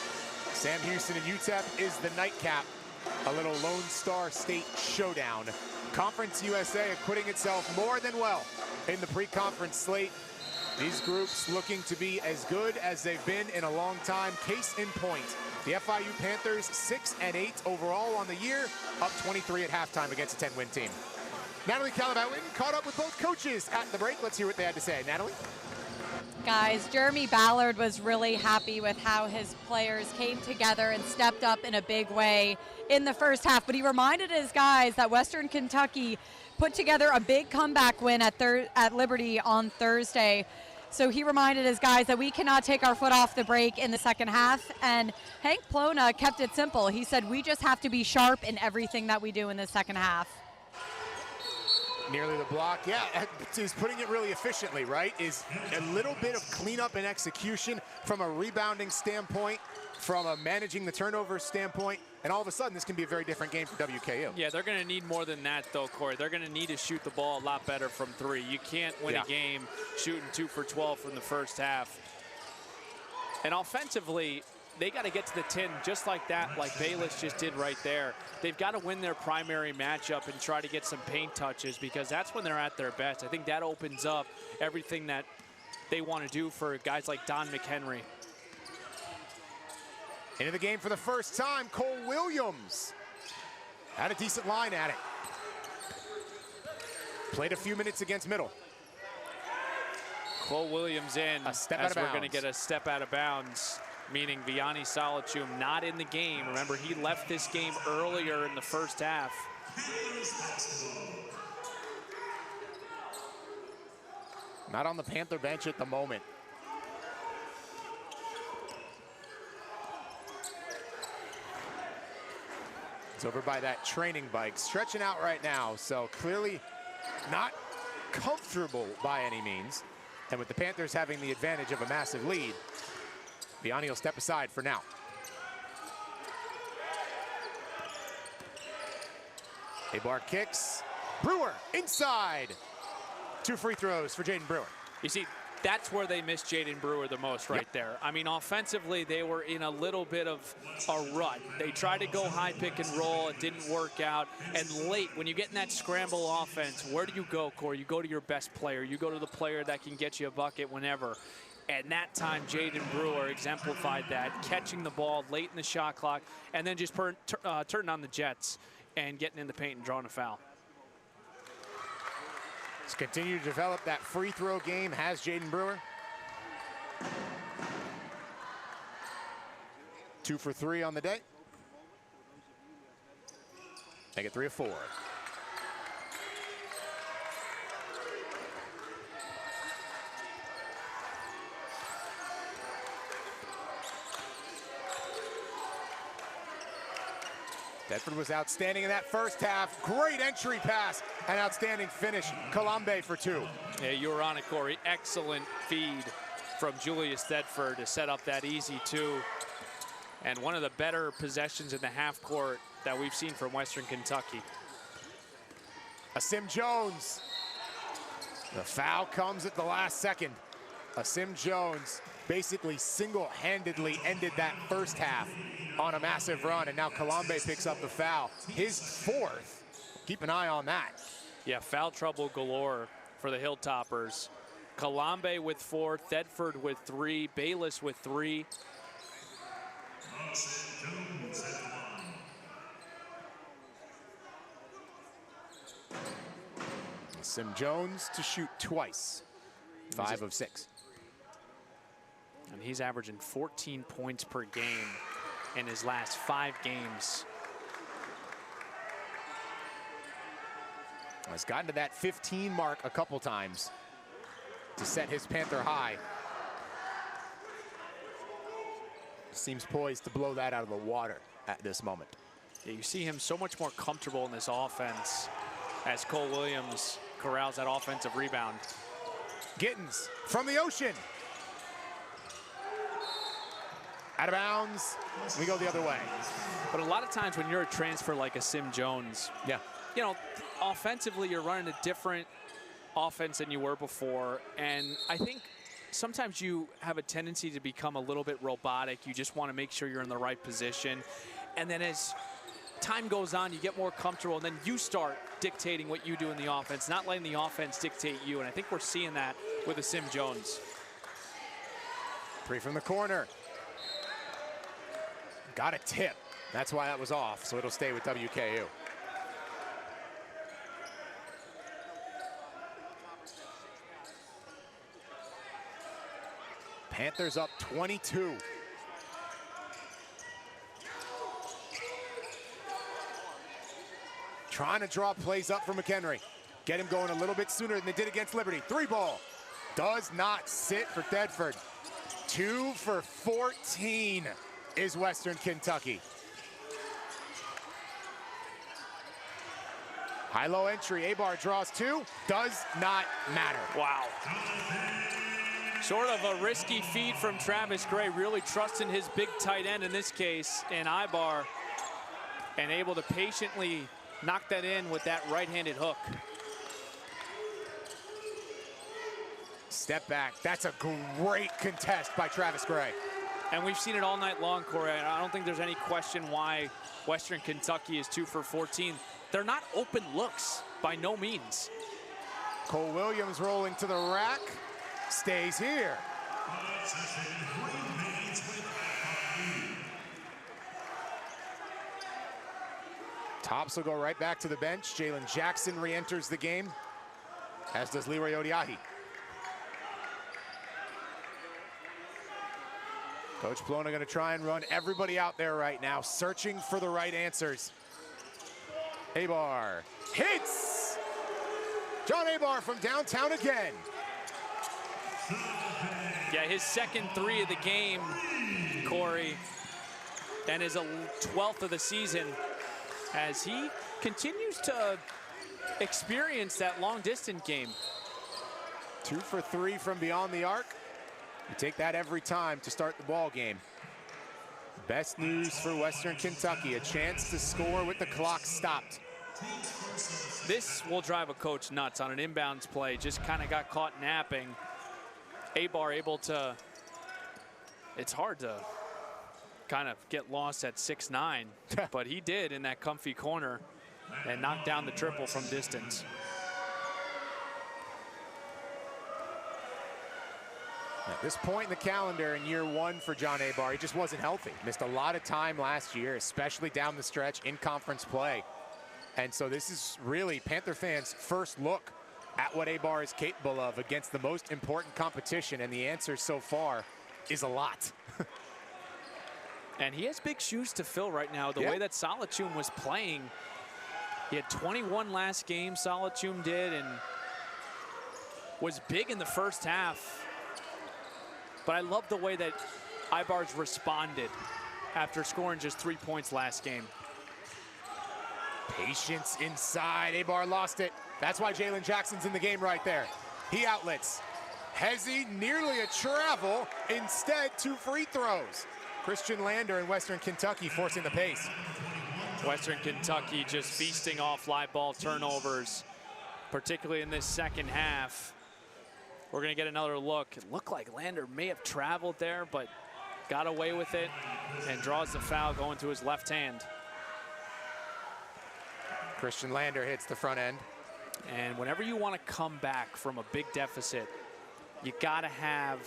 Sam Houston and UTEP is the nightcap. A little Lone Star State showdown. Conference USA acquitting itself more than well in the pre-conference slate. These groups looking to be as good as they've been in a long time. Case in point, the FIU Panthers 6-8 overall on the year, up 23 at halftime against a 10-win team. Natalie Calabowin caught up with both coaches at the break. Let's hear what they had to say. Natalie? Guys, Jeremy Ballard was really happy with how his players came together and stepped up in a big way in the first half, but he reminded his guys that Western Kentucky put together a big comeback win at Liberty on Thursday. So he reminded his guys that we cannot take our foot off the brake in the second half, and Hank Plona kept it simple. He said we just have to be sharp in everything that we do in the second half. Nearly the block, yeah, is putting it really efficiently, right? Is a little bit of cleanup and execution from a rebounding standpoint, from a managing the turnover standpoint, and all of a sudden this can be a very different game for WKU. Yeah, they're going to need more than that though, Corey. They're going to need to shoot the ball a lot better from three. You can't win a game shooting 2 for 12 from the first half. And offensively, they got to get to the 10 just like that, like Bayless just did right there. They've got to win their primary matchup and try to get some paint touches, because that's when they're at their best. I think that opens up everything that they want to do for guys like Don McHenry. Into the game for the first time, Cole Williams had a decent line at it. Played a few minutes against Middle. Cole Williams in, a step as out of we're bounds. going to get a step out of bounds, meaning Vianney Solachum not in the game. Remember, he left this game earlier in the first half. Not on the Panther bench at the moment. It's over by that training bike, stretching out right now, so clearly not comfortable by any means. And with the Panthers having the advantage of a massive lead, Vianney will step aside for now. Abar kicks. Brewer inside. 2 free throws for Jaden Brewer. You see, that's where they missed Jaden Brewer the most right there. I mean, offensively, they were in a little bit of a rut. They tried to go high pick and roll. It didn't work out. And late, when you get in that scramble offense, where do you go, Corey? You go to your best player. You go to the player that can get you a bucket whenever. And that time, Jaden Brewer exemplified that, catching the ball late in the shot clock, and then just turning on the Jets and getting in the paint and drawing a foul. Let's continue to develop that free throw game, has Jaden Brewer. 2 for 3 on the day. Make it 3 of 4. Tedford was outstanding in that first half. Great entry pass and outstanding finish. Kalambe for 2. Yeah, you were on it, Corey. Excellent feed from Julius Tedford to set up that easy 2. And one of the better possessions in the half court that we've seen from Western Kentucky. Asim Jones. The foul comes at the last second. Asim Jones basically single-handedly ended that first half on a massive run, and now Kalambe picks up the foul. His 4th. Keep an eye on that. Yeah, foul trouble galore for the Hilltoppers. Kalambe with 4, Tedford with 3, Bayless with 3. Sim Jones to shoot twice. 5 of 6. And he's averaging 14 points per game in his last 5 games. Has gotten to that 15 mark a couple times to set his Panther high. Seems poised to blow that out of the water at this moment. Yeah, you see him so much more comfortable in this offense as Cole Williams corrals that offensive rebound. Gittins from the ocean. Out of bounds. We go the other way. But a lot of times when you're a transfer like a Sim Jones, Yeah. you know, offensively you're running a different offense than you were before. And I think sometimes you have a tendency to become a little bit robotic. You just want to make sure you're in the right position. And then as time goes on, you get more comfortable, and then you start dictating what you do in the offense, not letting the offense dictate you. And I think we're seeing that with a Sim Jones. 3 from the corner. Got a tip. That's why that was off, so it'll stay with WKU. Panthers up 22. Trying to draw plays up for McHenry. Get him going a little bit sooner than they did against Liberty. 3 ball. Does not sit for Thedford. 2 for 14 is Western Kentucky. High-low entry. Abar draws 2. Does not matter. Wow. Sort of a risky feed from Travis Gray, really trusting his big tight end in this case, in Ibar, and able to patiently knock that in with that right-handed hook. Step back. That's a great contest by Travis Gray. And we've seen it all night long, Corey. I don't think there's any question why Western Kentucky is 2 for 14. They're not open looks, by no means. Cole Williams rolling to the rack. Stays here. Tops will go right back to the bench. Jalen Jackson re-enters the game, as does Leroy Odiahi. Coach Plona going to try and run everybody out there right now, searching for the right answers. Abar hits! John Abar from downtown again. Yeah, his second 3 of the game, Corey, and his 12th of the season, as he continues to experience that long-distance game. 2 for 3 from beyond the arc. You take that every time to start the ball game. Best news for Western Kentucky, a chance to score with the clock stopped. This will drive a coach nuts on an inbounds play. Just kind of got caught napping. Abar able to, it's hard to kind of get lost at 6'9", but he did in that comfy corner and knocked down the triple from distance. At this point in the calendar in year 1 for John Abar, he just wasn't healthy. Missed a lot of time last year, especially down the stretch in conference play. And so this is really Panther fans' first look at what Abar is capable of against the most important competition, and the answer so far is a lot. And he has big shoes to fill right now. The way that Solachum was playing, he had 21 last game, Solachum did, and was big in the first half. But I love the way that Ibar's responded after scoring just 3 points last game. Patience inside. Abar lost it. That's why Jalen Jackson's in the game right there. He outlets. Hezzy, nearly a travel. Instead, 2 free throws. Christian Lander in Western Kentucky forcing the pace. Western Kentucky just feasting off live ball turnovers, particularly in this second half. We're going to get another look. It looked like Lander may have traveled there, but got away with it and draws the foul going to his left hand. Christian Lander hits the front end. And whenever you want to come back from a big deficit, you got to have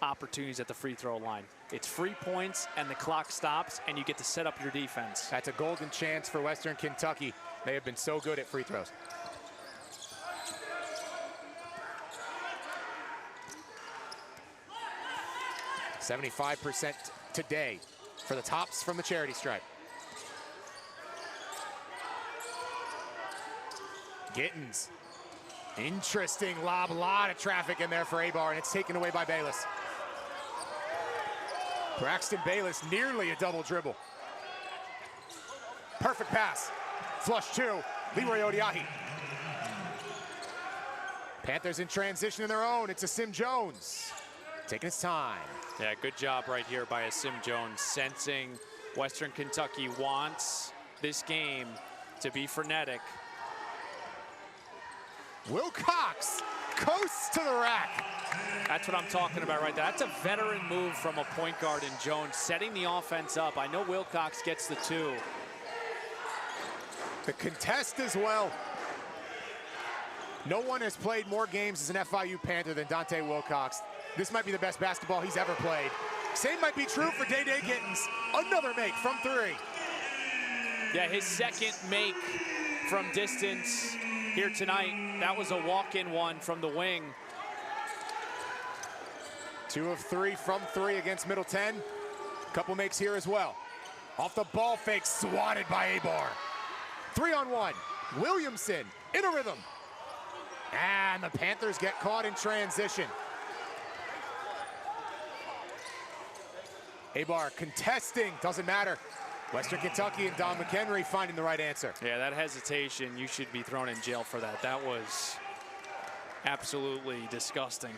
opportunities at the free throw line. It's free points and the clock stops and you get to set up your defense. That's a golden chance for Western Kentucky. They have been so good at free throws. .75% today for the Tops from the charity stripe. Gittins. Interesting lob, a lot of traffic in there for Abar, and it's taken away by Bayless. Braxton Bayless, nearly a double dribble. Perfect pass. Flush 2, Leroy Odiahi. Panthers in transition in their own. It's a Sim Jones. taking his time. Yeah, good job right here by Sim Jones, sensing Western Kentucky wants this game to be frenetic. Wilcox coasts to the rack. That's what I'm talking about right there. That's a veteran move from a point guard in Jones, setting the offense up. I know Wilcox gets the 2. The contest as well. No one has played more games as an FIU Panther than Dante Wilcox. This might be the best basketball he's ever played. Same might be true for Day-Day Gittens. Another make from 3. Yeah, his second make from distance here tonight. That was a walk-in one from the wing. 2 of 3 from 3 against Middle 10. Couple makes here as well. Off the ball fake, swatted by Abar. 3-on-1. Williamson in a rhythm. And the Panthers get caught in transition. Abar contesting, doesn't matter. Western Kentucky and Don McHenry finding the right answer. Yeah, that hesitation, you should be thrown in jail for that. That was absolutely disgusting.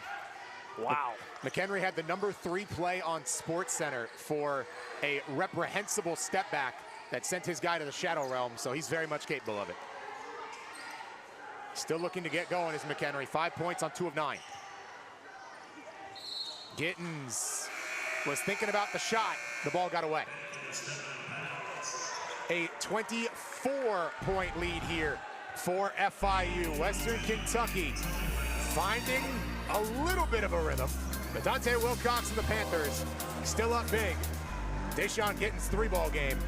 Wow. McHenry had the number 3 play on SportsCenter for a reprehensible step back that sent his guy to the shadow realm, so he's very much capable of it. Still looking to get going is McHenry. 5 points on 2 of 9. Gittens was thinking about the shot. The ball got away. A 24-point lead here for FIU. Western Kentucky finding a little bit of a rhythm. But Dante Wilcox and the Panthers still up big. Deshaun Gittens' 3-ball game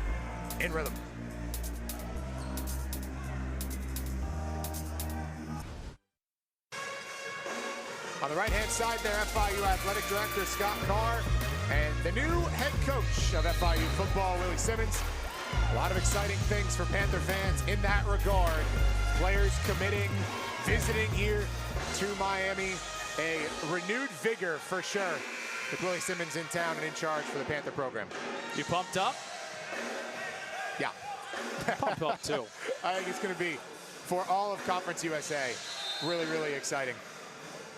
in rhythm. On the right-hand side there, FIU Athletic Director Scott Carr and the new head coach of FIU football, Willie Simmons. A lot of exciting things for Panther fans in that regard. Players committing, visiting here to Miami. A renewed vigor for sure with Willie Simmons in town and in charge for the Panther program. You pumped up? Yeah. Pumped up too. I think it's going to be, for all of Conference USA, really, really exciting.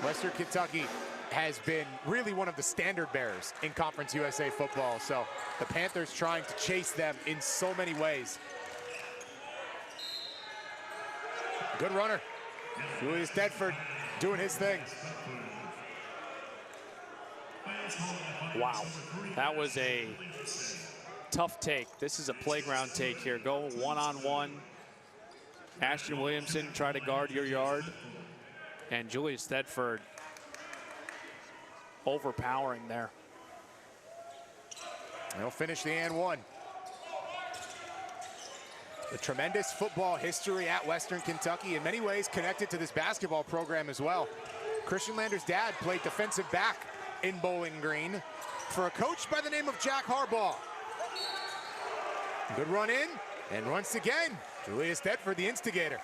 Western Kentucky has been really one of the standard bearers in Conference USA football, so the Panthers trying to chase them in so many ways. Good runner. Julius Tedford doing his thing. Wow, that was a tough take. This is a playground take here. Go one-on-one. Ashton Williamson try to guard your yard. And Julius Tedford overpowering there. They'll finish the and 1. The tremendous football history at Western Kentucky, in many ways connected to this basketball program as well. Christian Lander's dad played defensive back in Bowling Green for a coach by the name of Jack Harbaugh. Good run in, and once again, Julius Tedford, the instigator.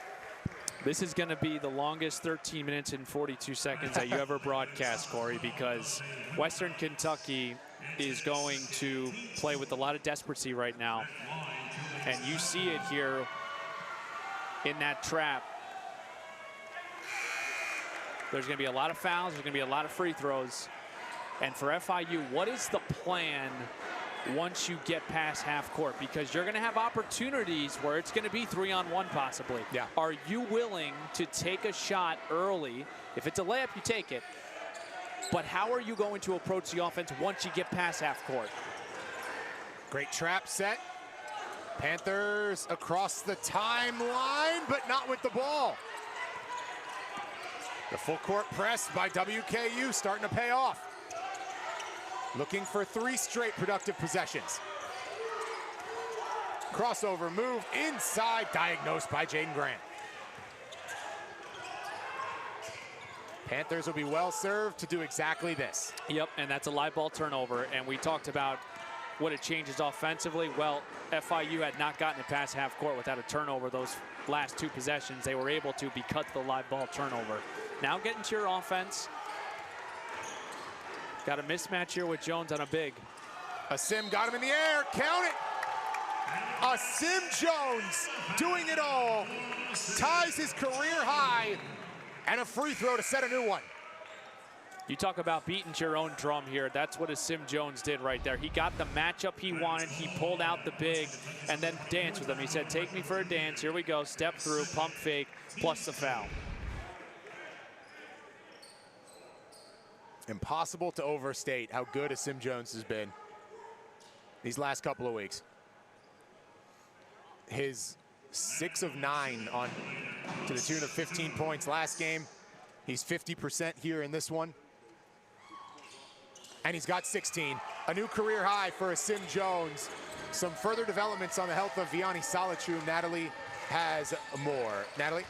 This is going to be the longest 13 minutes and 42 seconds that you ever broadcast, Corey, because Western Kentucky is going to play with a lot of desperacy right now. And you see it here in that trap. There's going to be a lot of fouls. There's going to be a lot of free throws. And for FIU, what is the plan once you get past half court? Because you're going to have opportunities where it's going to be 3-on-1 possibly. Yeah. Are you willing to take a shot early? If it's a layup, you take it. But how are you going to approach the offense once you get past half court? Great trap set. Panthers across the timeline, but not with the ball. The full court press by WKU starting to pay off. Looking for 3 straight productive possessions. Crossover move inside, diagnosed by Jaden Grant. Panthers will be well served to do exactly this. Yep, and that's a live ball turnover. And we talked about what it changes offensively. Well, FIU had not gotten it past half court without a turnover those last 2 possessions. They were able to because of the live ball turnover. Now getting to your offense. Got a mismatch here with Jones on a big. Sim got him in the air, count it. Sim Jones doing it all. Ties his career high, and a free throw to set a new one. You talk about beating to your own drum here. That's what a Sim Jones did right there. He got the matchup he wanted. He pulled out the big and then danced with him. He said, take me for a dance. Here we go. Step through, pump fake, plus the foul. Impossible to overstate how good a Sim Jones has been these last couple of weeks. His 6 of 9 on to the tune of 15 points last game. He's 50% here in this one. And he's got 16. A new career high for a Sim Jones. Some further developments on the health of Vianney Salichum. Natalie has more. Natalie?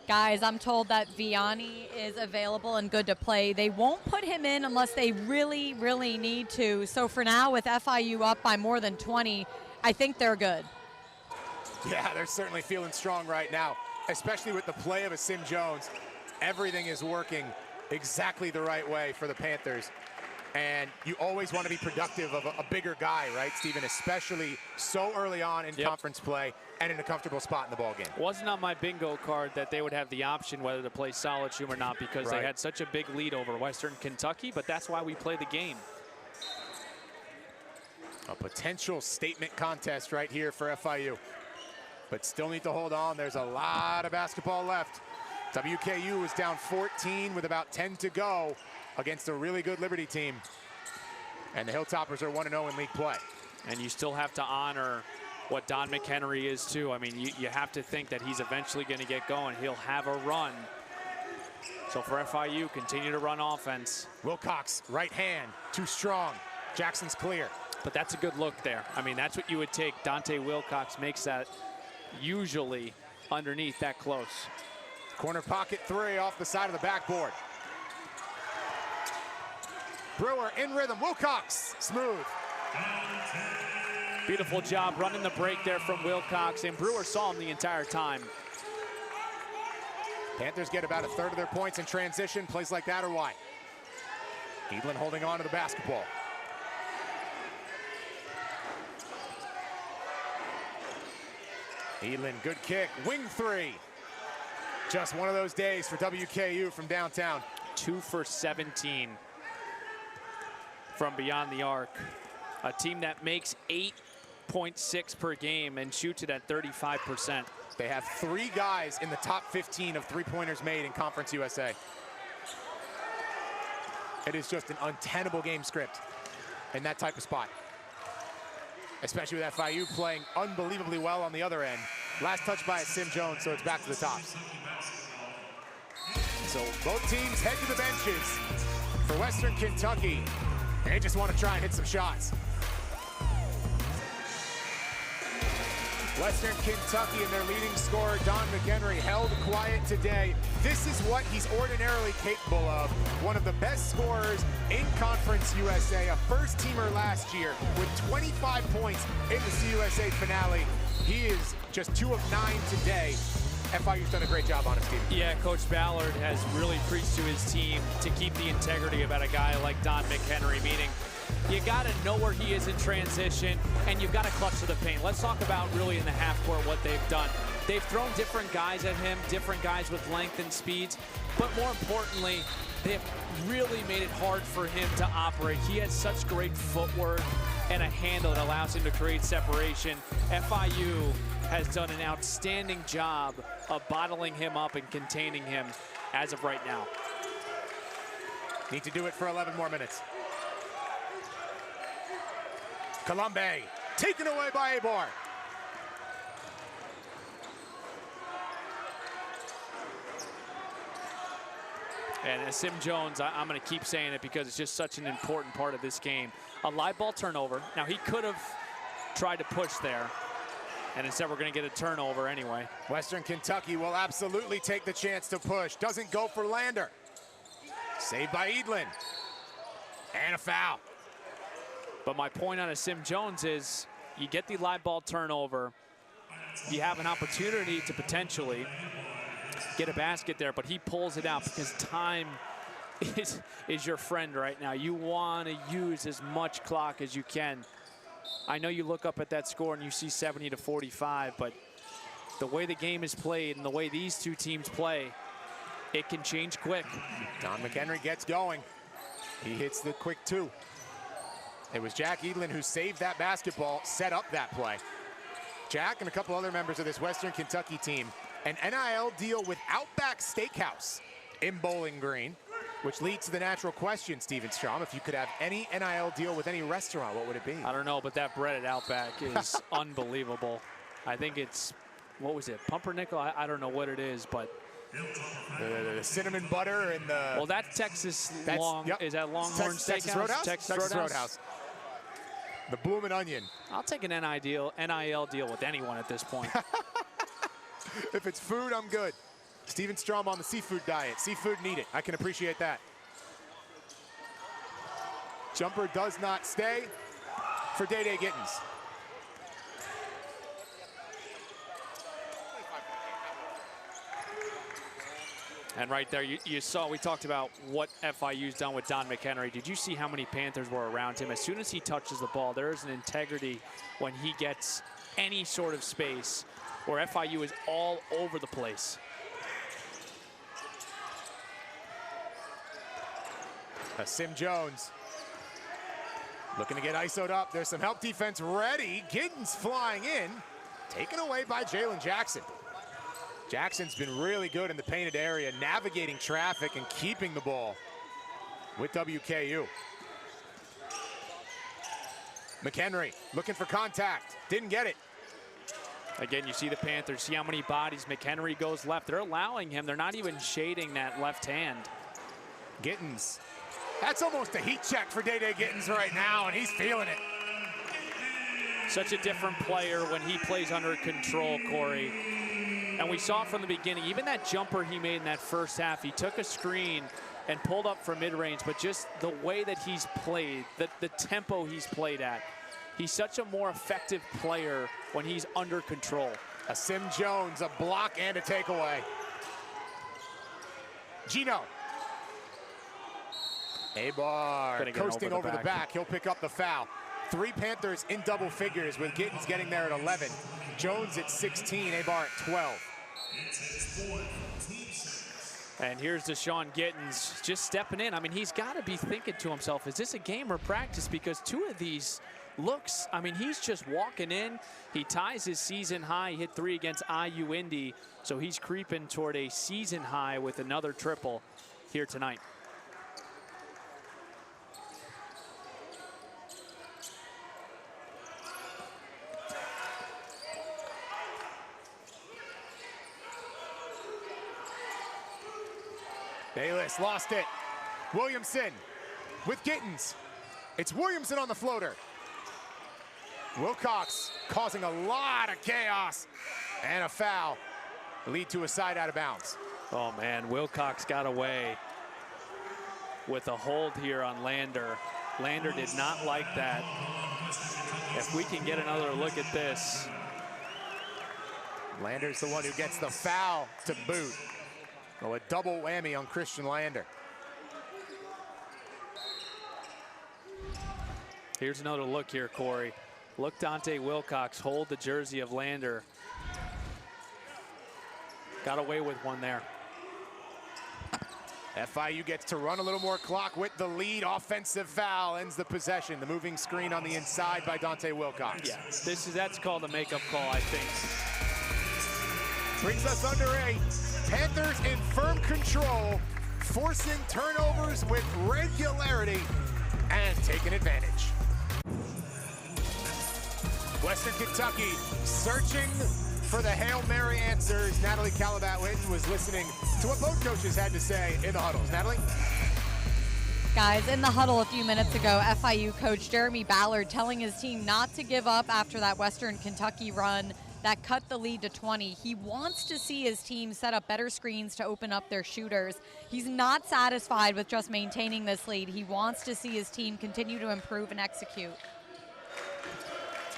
Guys, I'm told that Vianney is available and good to play. They won't put him in unless they really, really need to. So for now, with FIU up by more than 20, I think they're good. Yeah, they're certainly feeling strong right now, especially with the play of a Sim Jones. Everything is working exactly the right way for the Panthers. And you always want to be productive of a bigger guy, right, Steven? Especially so early on in conference play and in a comfortable spot in the ballgame. Wasn't on my bingo card that they would have the option whether to play Salichum or not because they had such a big lead over Western Kentucky, but that's why we play the game. A potential statement contest right here for FIU. But still need to hold on. There's a lot of basketball left. WKU is down 14 with about 10 to go against a really good Liberty team. And the Hilltoppers are 1-0 in league play. And you still have to honor what Don McHenry is too. I mean, you have to think that he's eventually going to get going. He'll have a run. So for FIU, continue to run offense. Wilcox, right hand, too strong. Jackson's clear. But that's a good look there. I mean, that's what you would take. Dante Wilcox makes that usually underneath that close. Corner pocket three off the side of the backboard. Brewer in rhythm, Wilcox, smooth. Beautiful job running the break there from Wilcox, and Brewer saw him the entire time. Panthers get about a third of their points in transition. Plays like that or why? Edlin holding on to the basketball. Edlin, good kick, wing three. Just one of those days for WKU from downtown. 2 for 17 from beyond the arc. A team that makes 8.6 per game and shoots it at 35%. They have 3 guys in the top 15 of three-pointers made in Conference USA. It is just an untenable game script in that type of spot. Especially with FIU playing unbelievably well on the other end. Last touch by Sim Jones, so it's back to the tops. So both teams head to the benches. For Western Kentucky, they just want to try and hit some shots. Western Kentucky and their leading scorer, Don McHenry, held quiet today. This is what he's ordinarily capable of. One of the best scorers in Conference USA, a first-teamer last year with 25 points in the CUSA finale. He is just 2 of 9 today. FIU's done a great job on his team. Yeah, Coach Ballard has really preached to his team to keep the integrity about a guy like Don McHenry, meaning you got to know where he is in transition, and you've got to clutch to the paint. Let's talk about really in the half court what they've done. They've thrown different guys at him, different guys with length and speeds, but more importantly, they've really made it hard for him to operate. He has such great footwork and a handle that allows him to create separation. FIU has done an outstanding job of bottling him up and containing him as of right now. Need to do it for 11 more minutes. Colombe, taken away by Abar. And Sim Jones, I'm going to keep saying it because it's just such an important part of this game. A live ball turnover. Now, he could have tried to push there, and instead we're going to get a turnover anyway. Western Kentucky will absolutely take the chance to push. Doesn't go for Lander. Saved by Edlin. And a foul. But my point on a Sim Jones is you get the live ball turnover. You have an opportunity to potentially get a basket there, but he pulls it out because time is your friend right now. You want to use as much clock as you can. I know you look up at that score and you see 70 to 45, but the way the game is played and the way these two teams play, it can change quick. Don McHenry gets going. He hits the quick 2. It was Jack Edlin who saved that basketball, set up that play. Jack and a couple other members of this Western Kentucky team, an NIL deal with Outback Steakhouse in Bowling Green, which leads to the natural question, Steven Strom, if you could have any NIL deal with any restaurant, what would it be? I don't know, but that bread at Outback is unbelievable. I think it's, what was it, pumpernickel? I don't know what it is, but the cinnamon butter and the... Well, that Texas is that Longhorn Steakhouse? Texas Roadhouse? Texas Roadhouse. The bloomin' onion. I'll take an NIL deal with anyone at this point. If it's food, I'm good. Steven Strom on the seafood diet. Seafood, need it. I can appreciate that. Jumper does not stay for Day-Day Gittens. And right there, you saw, we talked about what FIU's done with Don McHenry. Did you see how many Panthers were around him? As soon as he touches the ball, there is an integrity when he gets any sort of space where FIU is all over the place. Sim Jones looking to get ISO'd up. There's some help defense ready. Giddens flying in, taken away by Jalen Jackson. Jackson's been really good in the painted area, navigating traffic and keeping the ball with WKU. McHenry looking for contact, didn't get it. Again, you see the Panthers, see how many bodies McHenry goes left. They're allowing him, they're not even shading that left hand. Gittens, that's almost a heat check for Day-Day Gittens right now, and he's feeling it. Such a different player when he plays under control, Corey. And we saw from the beginning, even that jumper he made in that first half, he took a screen and pulled up for mid-range, but just the way that he's played, the tempo he's played at, he's such a more effective player when he's under control. A Sim Jones, a block and a takeaway. Gino. Abar coasting over the back. He'll pick up the foul. 3 Panthers in double figures with Gittens getting there at 11. Jones at 16, Abar at 12. And here's Deshaun Gittens just stepping in. I mean, he's got to be thinking to himself, is this a game or practice? Because 2 of these looks, I mean, he's just walking in. He ties his season high, hit 3 against IU Indy. So he's creeping toward a season high with another triple here tonight. Bayless lost it. Williamson with Gittens. It's Williamson on the floater. Wilcox causing a lot of chaos. And a foul. Lead to a side out of bounds. Oh man, Wilcox got away with a hold here on Lander. Lander did not like that. If we can get another look at this. Lander's the one who gets the foul to boot. Oh, a double whammy on Christian Lander. Here's another look here, Corey. Look Dante Wilcox hold the jersey of Lander. Got away with one there. FIU gets to run a little more clock with the lead. Offensive foul ends the possession. The moving screen on the inside by Dante Wilcox. Yeah, that's called a makeup call, I think. Brings us under 8. Panthers in firm control, forcing turnovers with regularity and taking advantage. Western Kentucky searching for the Hail Mary answers. Natalie Calabat-Witten was listening to what both coaches had to say in the huddles. Natalie? Guys, in the huddle a few minutes ago, FIU coach Jeremy Ballard telling his team not to give up after that Western Kentucky run that cut the lead to 20. He wants to see his team set up better screens to open up their shooters. He's not satisfied with just maintaining this lead. He wants to see his team continue to improve and execute.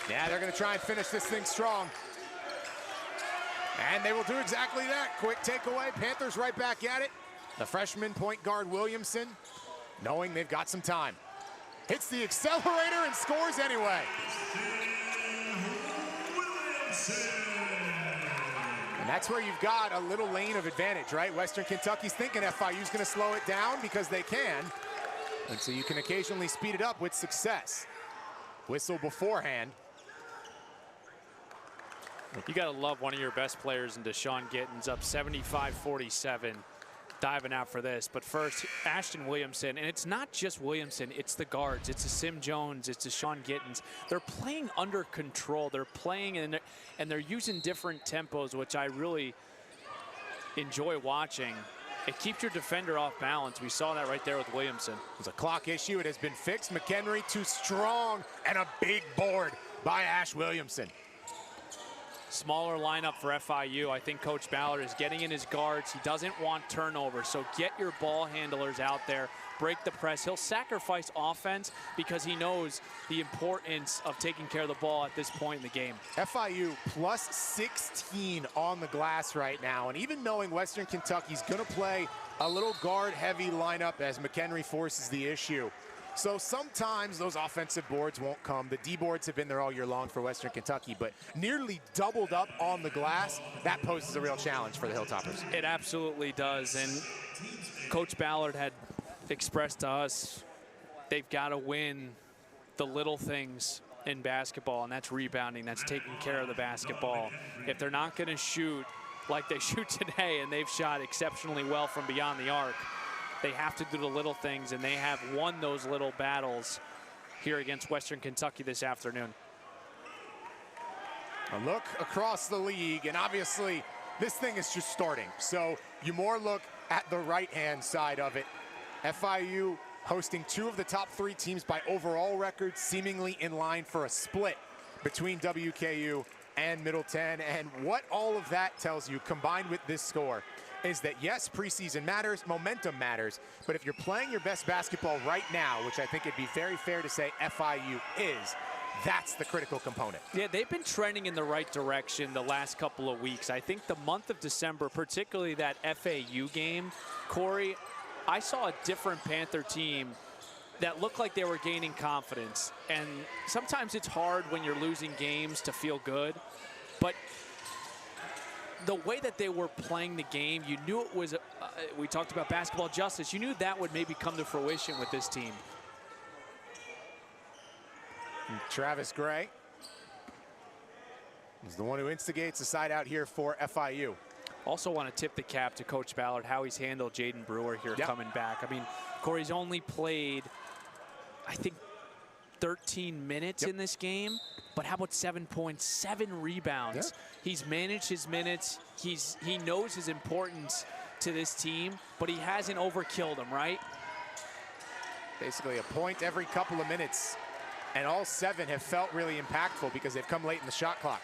Yeah, they're going to try and finish this thing strong. And they will do exactly that. Quick takeaway. Panthers right back at it. The freshman point guard Williamson, knowing they've got some time, hits the accelerator and scores anyway. And that's where you've got a little lane of advantage, right? Western Kentucky's thinking FIU's going to slow it down because they can. And so you can occasionally speed it up with success. Whistle beforehand. You got to love one of your best players in Deshaun Gittens, up 75-47, diving out for this. But first, Ashton Williamson, and it's not just Williamson, it's the guards. It's a Sim Jones, it's Deshaun Gittens. They're playing under control. They're playing and they're using different tempos, which I really enjoy watching. It keeps your defender off balance. We saw that right there with Williamson. It's a clock issue. It has been fixed. McHenry too strong, and a big board by Ash Williamson. Smaller lineup for FIU. I think Coach Ballard is getting in his guards. He doesn't want turnovers, so get your ball handlers out there, break the press. He'll sacrifice offense because he knows the importance of taking care of the ball at this point in the game. FIU plus 16 on the glass right now, and even knowing Western Kentucky's going to play a little guard-heavy lineup as McHenry forces the issue. So sometimes those offensive boards won't come. The D boards have been there all year long for Western Kentucky, but nearly doubled up on the glass, that poses a real challenge for the Hilltoppers. It absolutely does, and Coach Ballard had expressed to us they've got to win the little things in basketball, and that's rebounding, that's taking care of the basketball. If they're not going to shoot like they shoot today, and they've shot exceptionally well from beyond the arc, they have to do the little things, and they have won those little battles here against Western Kentucky this afternoon. A look across the league, and obviously this thing is just starting. So you more look at the right-hand side of it. FIU hosting two of the top three teams by overall record, seemingly in line for a split between WKU and Middleton. And what all of that tells you, combined with this score, is that yes, preseason matters, momentum matters, but if you're playing your best basketball right now, which I think it'd be very fair to say FIU is, that's the critical component. Yeah, they've been trending in the right direction the last couple of weeks. I think the month of December, particularly that FAU game, Corey, I saw a different Panther team that looked like they were gaining confidence. And sometimes it's hard when you're losing games to feel good, but the way that they were playing the game, you knew it was, we talked about basketball justice, you knew that would maybe come to fruition with this team. And Travis Gray is the one who instigates the side out here for FIU. Also want to tip the cap to Coach Ballard, how he's handled Jaden Brewer here coming back. I mean, Corey's only played, I think, 13 minutes in this game, but how about 7 points, 7 rebounds? He's managed his minutes. He knows his importance to this team, but he hasn't overkilled them, right? Basically a point every couple of minutes, and all 7 have felt really impactful because they've come late in the shot clock.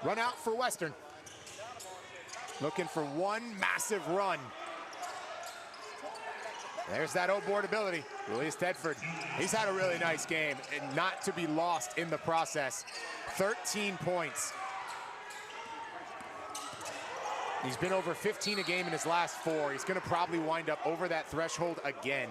Run out for Western. Looking for one massive run. There's that O-board ability. Julius Tedford, he's had a really nice game and not to be lost in the process. 13 points. He's been over 15 a game in his last 4. He's gonna probably wind up over that threshold again.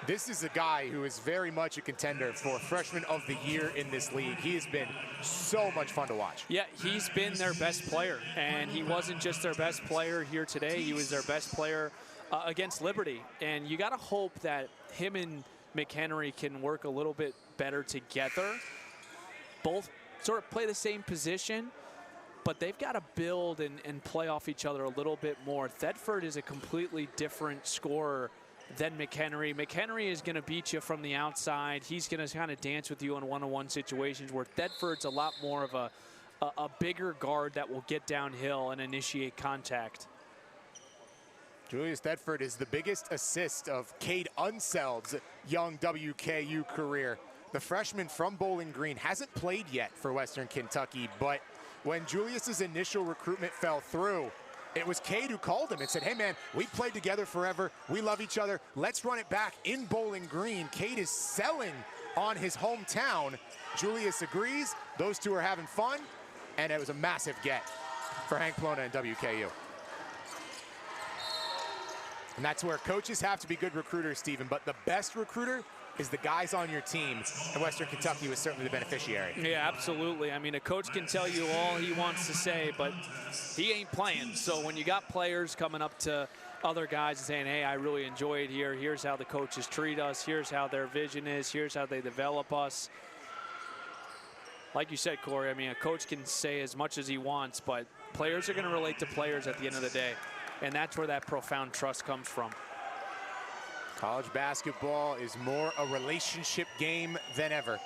This is a guy who is very much a contender for Freshman of the Year in this league. He has been so much fun to watch. Yeah, he's been their best player, and he wasn't just their best player here today. He was their best player against Liberty, and you got to hope that him and McHenry can work a little bit better together. Both sort of play the same position, but they've got to build and play off each other a little bit more. Tedford is a completely different scorer than McHenry. McHenry is going to beat you from the outside. He's going to kind of dance with you in one-on-one situations, where Tedford's a lot more of a bigger guard that will get downhill and initiate contact. Julius Tedford is the biggest assist of Cade Unseld's young WKU career. The freshman from Bowling Green hasn't played yet for Western Kentucky, but when Julius's initial recruitment fell through, it was Cade who called him and said, hey man, we played together forever, we love each other, let's run it back in Bowling Green. Cade is selling on his hometown. Julius agrees, those two are having fun, and it was a massive get for Hank Plona and WKU. And that's where coaches have to be good recruiters, Stephen, but the best recruiter is the guys on your team, and Western Kentucky was certainly the beneficiary. Yeah, absolutely. I mean, a coach can tell you all he wants to say, but he ain't playing. So when you got players coming up to other guys and saying, hey, I really enjoy it here. Here's how the coaches treat us. Here's how their vision is. Here's how they develop us. Like you said, Corey, I mean, a coach can say as much as he wants, but players are going to relate to players at the end of the day. And that's where that profound trust comes from. College basketball is more a relationship game than ever.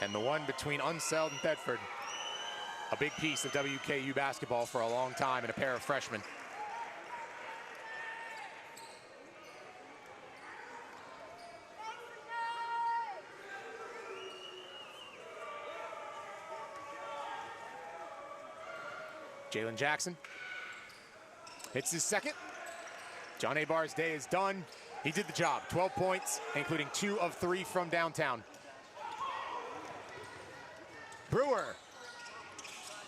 And the one between Unseld and Thetford, a big piece of WKU basketball for a long time, and a pair of freshmen. Jalen Jackson hits his second. John Abar's day is done. He did the job. 12 points, including 2 of 3 from downtown. Brewer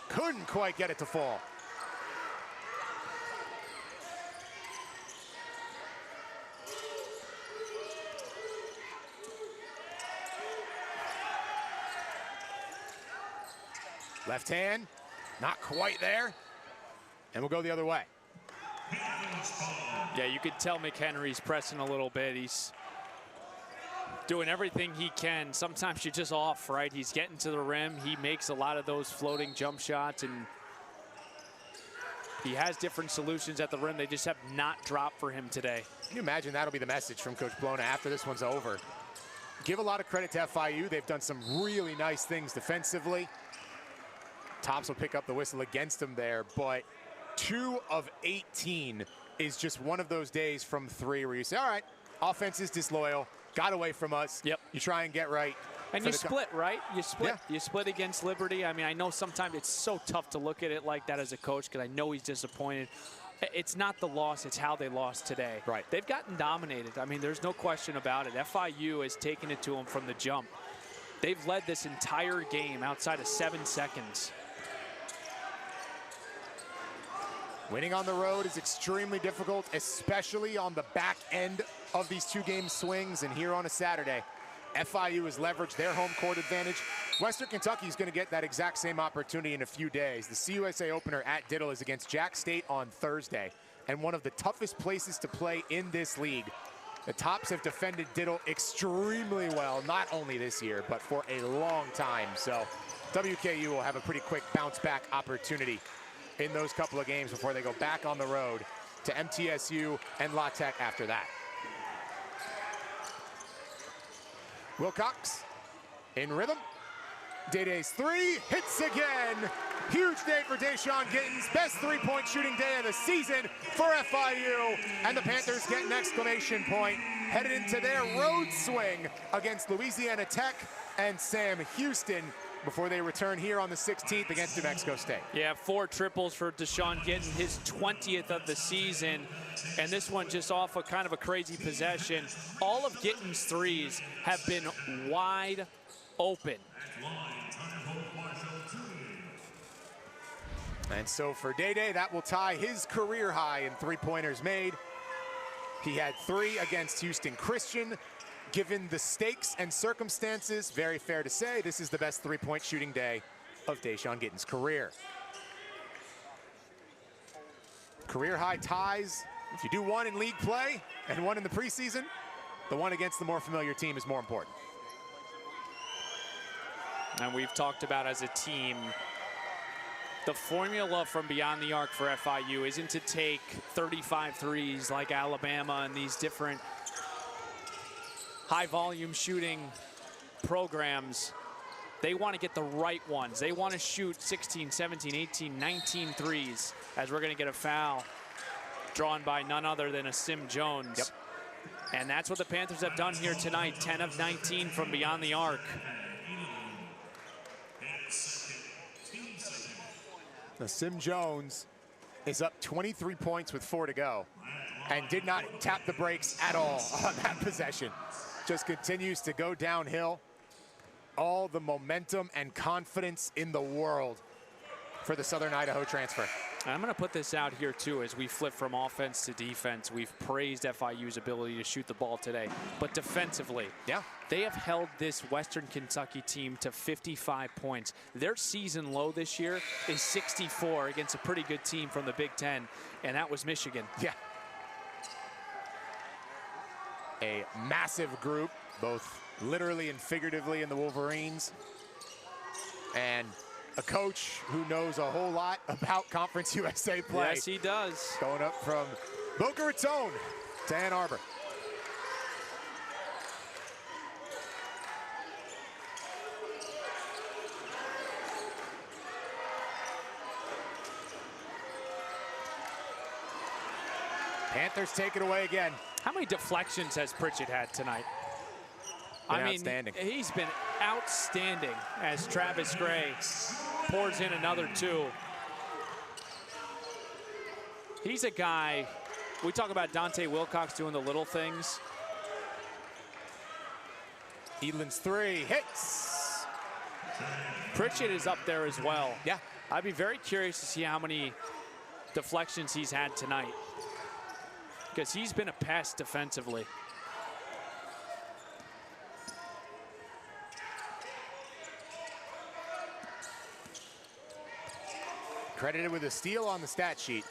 couldn't quite get it to fall. Left hand, not quite there. And we'll go the other way. Yeah, you could tell McHenry's pressing a little bit. He's doing everything he can. Sometimes you're just off, right? He's getting to the rim. He makes a lot of those floating jump shots, and he has different solutions at the rim. They just have not dropped for him today. Can you imagine that'll be the message from Coach Blona after this one's over? Give a lot of credit to FIU. They've done some really nice things defensively. Tops will pick up the whistle against them there, but 2 of 18 is just one of those days from 3 where you say, all right, offense is disloyal, got away from us. Yep. You try and get right. And you split, right? You split. Yeah. You split against Liberty. I mean, I know sometimes it's so tough to look at it like that as a coach because I know he's disappointed. It's not the loss, it's how they lost today. Right. They've gotten dominated. I mean, there's no question about it. FIU has taken it to them from the jump. They've led this entire game outside of 7 seconds. Winning on the road is extremely difficult, especially on the back end of these 2-game swings. And here on a Saturday, FIU has leveraged their home court advantage. Western Kentucky is going to get that exact same opportunity in a few days. The CUSA opener at Diddle is against Jack State on Thursday, and one of the toughest places to play in this league. The Tops have defended Diddle extremely well, not only this year, but for a long time. So WKU will have a pretty quick bounce-back opportunity in those couple of games before they go back on the road to MTSU and La Tech after that. Wilcox in rhythm. Day-Day's 3 hits again. Huge day for Deshaun Gittens. Best 3-point shooting day of the season for FIU. And the Panthers get an exclamation point headed into their road swing against Louisiana Tech and Sam Houston before they return here on the 16th against New Mexico State. Yeah, 4 triples for Deshaun Gittens, his 20th of the season. And this one just off a kind of a crazy possession. All of Gittens' threes have been wide open. And so for Day-Day, that will tie his career high in 3-pointers made. He had 3 against Houston Christian. Given the stakes and circumstances, very fair to say, this is the best 3-point shooting day of Deshaun Gittens' career. Career high ties. If you do one in league play and one in the preseason, the one against the more familiar team is more important. And we've talked about as a team, the formula from beyond the arc for FIU isn't to take 35 threes like Alabama and these different high volume shooting programs. They want to get the right ones. They want to shoot 16, 17, 18, 19 threes, as we're going to get a foul drawn by none other than a Sim Jones. Yep. And that's what the Panthers have done here tonight, 10 of 19 from beyond the arc. Now, Sim Jones is up 23 points with 4 to go and did not tap the brakes at all on that possession. Just continues to go downhill. All the momentum and confidence in the world for the Southern Idaho transfer. I'm going to put this out here, too, as we flip from offense to defense. We've praised FIU's ability to shoot the ball today. But defensively, yeah, they have held this Western Kentucky team to 55 points. Their season low this year is 64 against a pretty good team from the Big Ten, and that was Michigan. Yeah. A massive group, both literally and figuratively, in the Wolverines. And a coach who knows a whole lot about Conference USA play. Yes, he does. Going up from Boca Raton to Ann Arbor. Panthers take it away again. How many deflections has Pritchett had tonight? Outstanding. He's been outstanding as Travis Gray pours in another 2. He's a guy, we talk about Dante Wilcox doing the little things. Edlin's 3 hits. Pritchett is up there as well. Yeah. I'd be very curious to see how many deflections he's had tonight, because he's been a pest defensively. Credited with a steal on the stat sheet.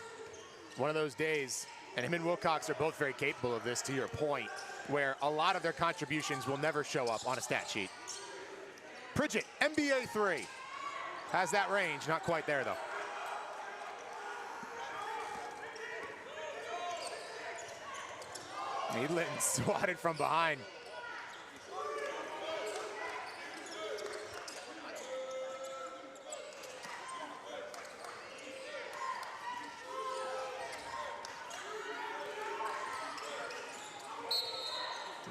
One of those days, and him and Wilcox are both very capable of this, to your point, where a lot of their contributions will never show up on a stat sheet. Pritchett, NBA 3. Has that range, not quite there though. Edlin swatted from behind.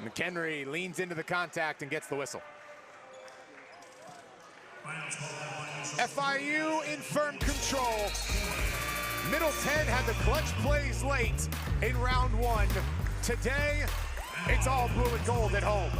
McHenry leans into the contact and gets the whistle. FIU in firm control. Middleton had the clutch plays late in round 1. Today, it's all blue and gold at home.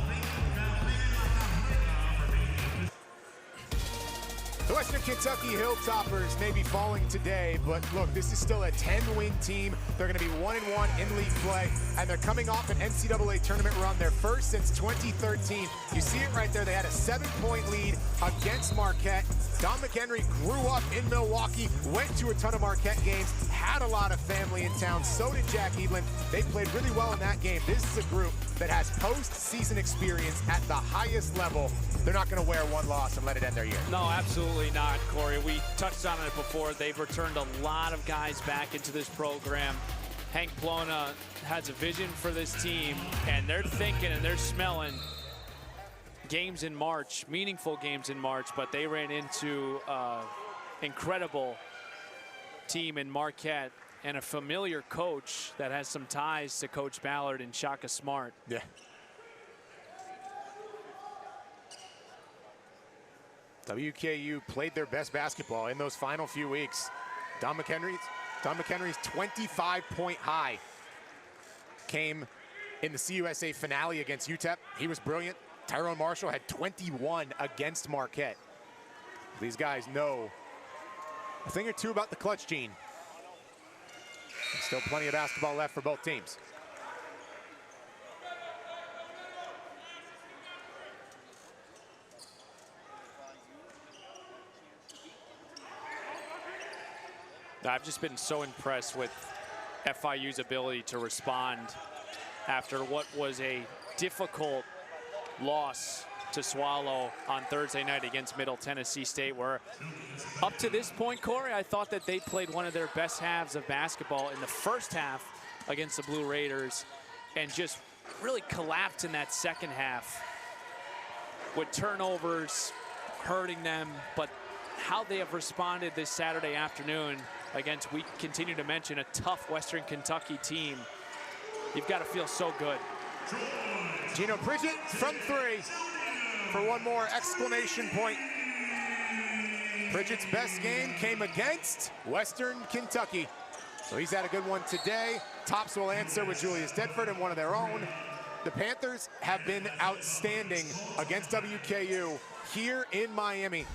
The Western Kentucky Hilltoppers may be falling today, but look, this is still a 10-win team. They're going to be 1-1 in league play, and they're coming off an NCAA tournament run, their first since 2013. You see it right there. They had a 7-point lead against Marquette. Don McHenry grew up in Milwaukee, went to a ton of Marquette games, had a lot of family in town. So did Jack Edlin. They played really well in that game. This is a group that has postseason experience at the highest level. They're not going to wear one loss and let it end their year. No, absolutely not, Corey. We touched on it before. They've returned a lot of guys back into this program. Hank Plona has a vision for this team, and they're thinking and they're smelling games in March, meaningful games in March, but they ran into incredible team in Marquette and a familiar coach that has some ties to Coach Ballard and Shaka Smart. Yeah. WKU played their best basketball in those final few weeks. Don McHenry's 25-point high came in the CUSA finale against UTEP. He was brilliant. Tyrone Marshall had 21 against Marquette. These guys know a thing or two about the clutch gene. There's still plenty of basketball left for both teams. I've just been so impressed with FIU's ability to respond after what was a difficult loss to swallow on Thursday night against Middle Tennessee State, where up to this point, Corey, I thought that they played one of their best halves of basketball in the first half against the Blue Raiders and just really collapsed in that second half with turnovers hurting them. But how they have responded this Saturday afternoon against, we continue to mention, a tough Western Kentucky team, you've got to feel so good. Gino Pritchett from 3 for one more exclamation point. Pritchett's best game came against Western Kentucky. So he's had a good one today. Tops will answer with Julius Tedford and one of their own. The Panthers have been outstanding against WKU here in Miami.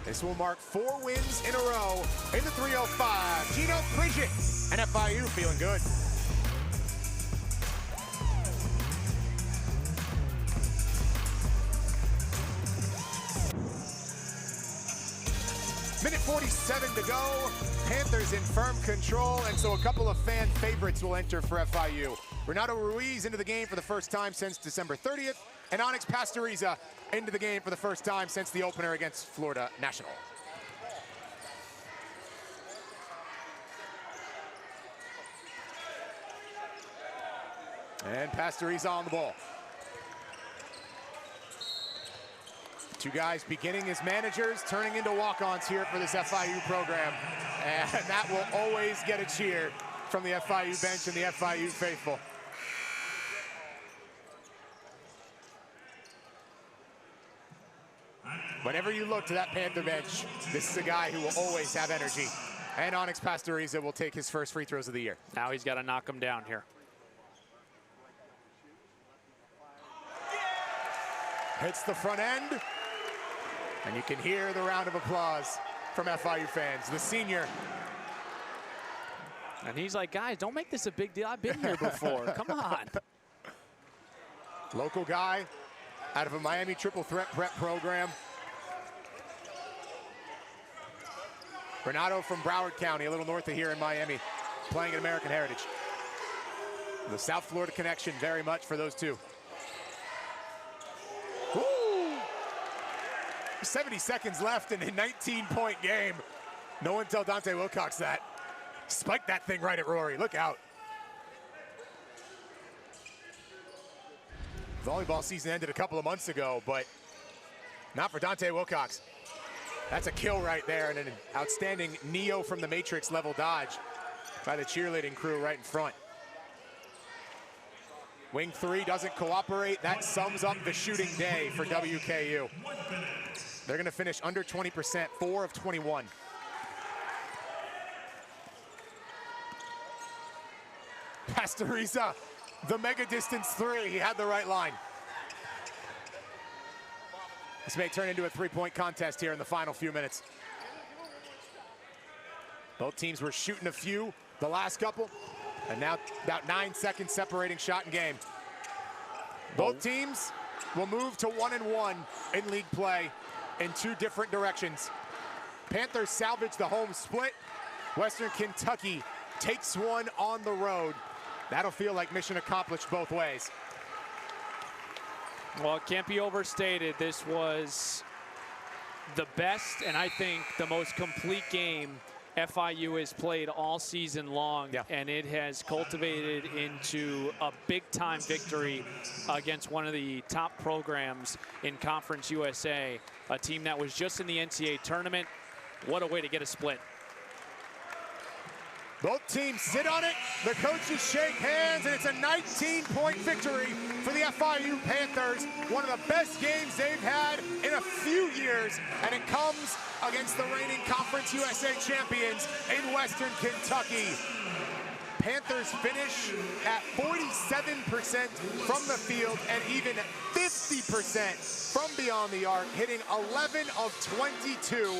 This will mark 4 wins in a row in the 305. Gino Pridgett and FIU feeling good. Minute 47 to go. Panthers in firm control, and so a couple of fan favorites will enter for FIU. Renato Ruiz into the game for the first time since December 30th, and Onyx Pastoriza into the game for the first time since the opener against Florida National. And Pastoriza on the ball. Two guys beginning as managers, turning into walk-ons here for this FIU program. And that will always get a cheer from the FIU bench and the FIU faithful. Whenever you look to that Panther bench, this is a guy who will always have energy. And Onyx Pastoriza will take his first free throws of the year. Now he's got to knock him down here. Hits the front end. And you can hear the round of applause from FIU fans. The senior. And he's like, guys, don't make this a big deal. I've been here before. Come on. Local guy out of a Miami triple threat prep program. Renato from Broward County, a little north of here in Miami, playing at American Heritage. The South Florida connection very much for those two. Woo! 70 seconds left in a 19-point game. No one tell Dante Wilcox that. Spike that thing right at Rory. Look out. Volleyball season ended a couple of months ago, but not for Dante Wilcox. That's a kill right there, and an outstanding Neo from the Matrix level dodge by the cheerleading crew right in front. Wing 3 doesn't cooperate. That sums up the shooting day for WKU. They're going to finish under 20%, 4 of 21. Pastoriza, the mega distance 3. He had the right line. This may turn into a 3-point contest here in the final few minutes. Both teams were shooting a few the last couple, and now about 9 seconds separating shot and game. Both teams will move to 1-1 in league play in 2 different directions. Panthers salvage the home split. Western Kentucky takes one on the road. That'll feel like mission accomplished both ways. Well, it can't be overstated. This was the best and I think the most complete game FIU has played all season long, and it has cultivated into a big-time victory against one of the top programs in Conference USA, a team that was just in the NCAA tournament. What a way to get a split. Both teams sit on it, the coaches shake hands, and it's a 19-point victory for the FIU Panthers. One of the best games they've had in a few years, and it comes against the reigning Conference USA champions in Western Kentucky. Panthers finish at 47% from the field and even 50% from beyond the arc, hitting 11 of 22.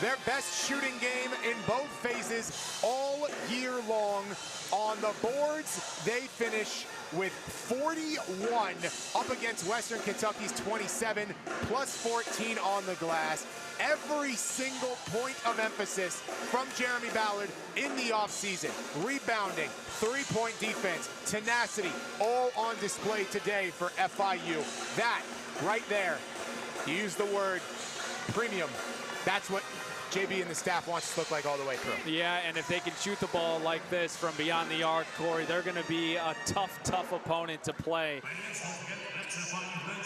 Their best shooting game in both phases all year long. On the boards, they finish with 41 up against Western Kentucky's 27, plus 14 on the glass. Every single point of emphasis from Jeremy Ballard in the offseason. Rebounding, three-point defense, tenacity, all on display today for FIU. That right there, you use the word premium. That's what JB and the staff wants to look like all the way through. Yeah, and if they can shoot the ball like this from beyond the arc, Corey, they're going to be a tough, tough opponent to play.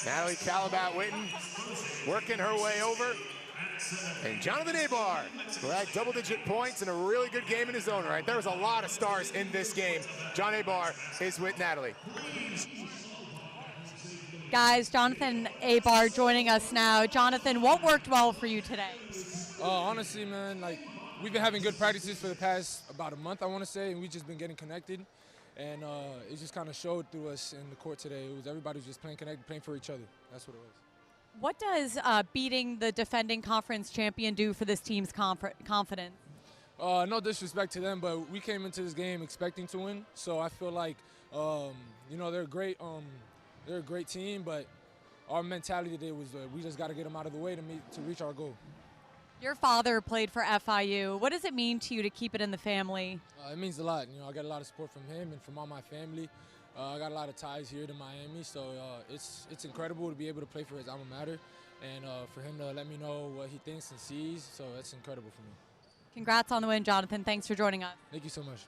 Natalie Calabat-Witten working her way over. And Jonathan Abar, who had double-digit points and a really good game in his own right. There was a lot of stars in this game. John Abar is with Natalie. Guys, Jonathan Abar joining us now. Jonathan, what worked well for you today? Honestly, man, like, we've been having good practices for the past about a month, I want to say, and we've just been getting connected. And it just kind of showed through us in the court today. Everybody was just playing connected, playing for each other. That's what it was. What does beating the defending conference champion do for this team's confidence? No disrespect to them, but we came into this game expecting to win. So I feel like, you know, they're a great team, but our mentality today was we just got to get them out of the way to reach our goal. Your father played for FIU. What does it mean to you to keep it in the family? It means a lot. You know, I got a lot of support from him and from all my family. I got a lot of ties here to Miami, so it's incredible to be able to play for his alma mater, and for him to let me know what he thinks and sees. So that's incredible for me. Congrats on the win, Jonathan. Thanks for joining us. Thank you so much.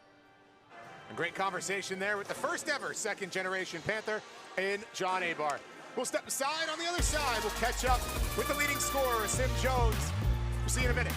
A great conversation there with the first ever second-generation Panther in John Abar. We'll step aside. On the other side, we'll catch up with the leading scorer, Sim Jones. We'll see you in a minute.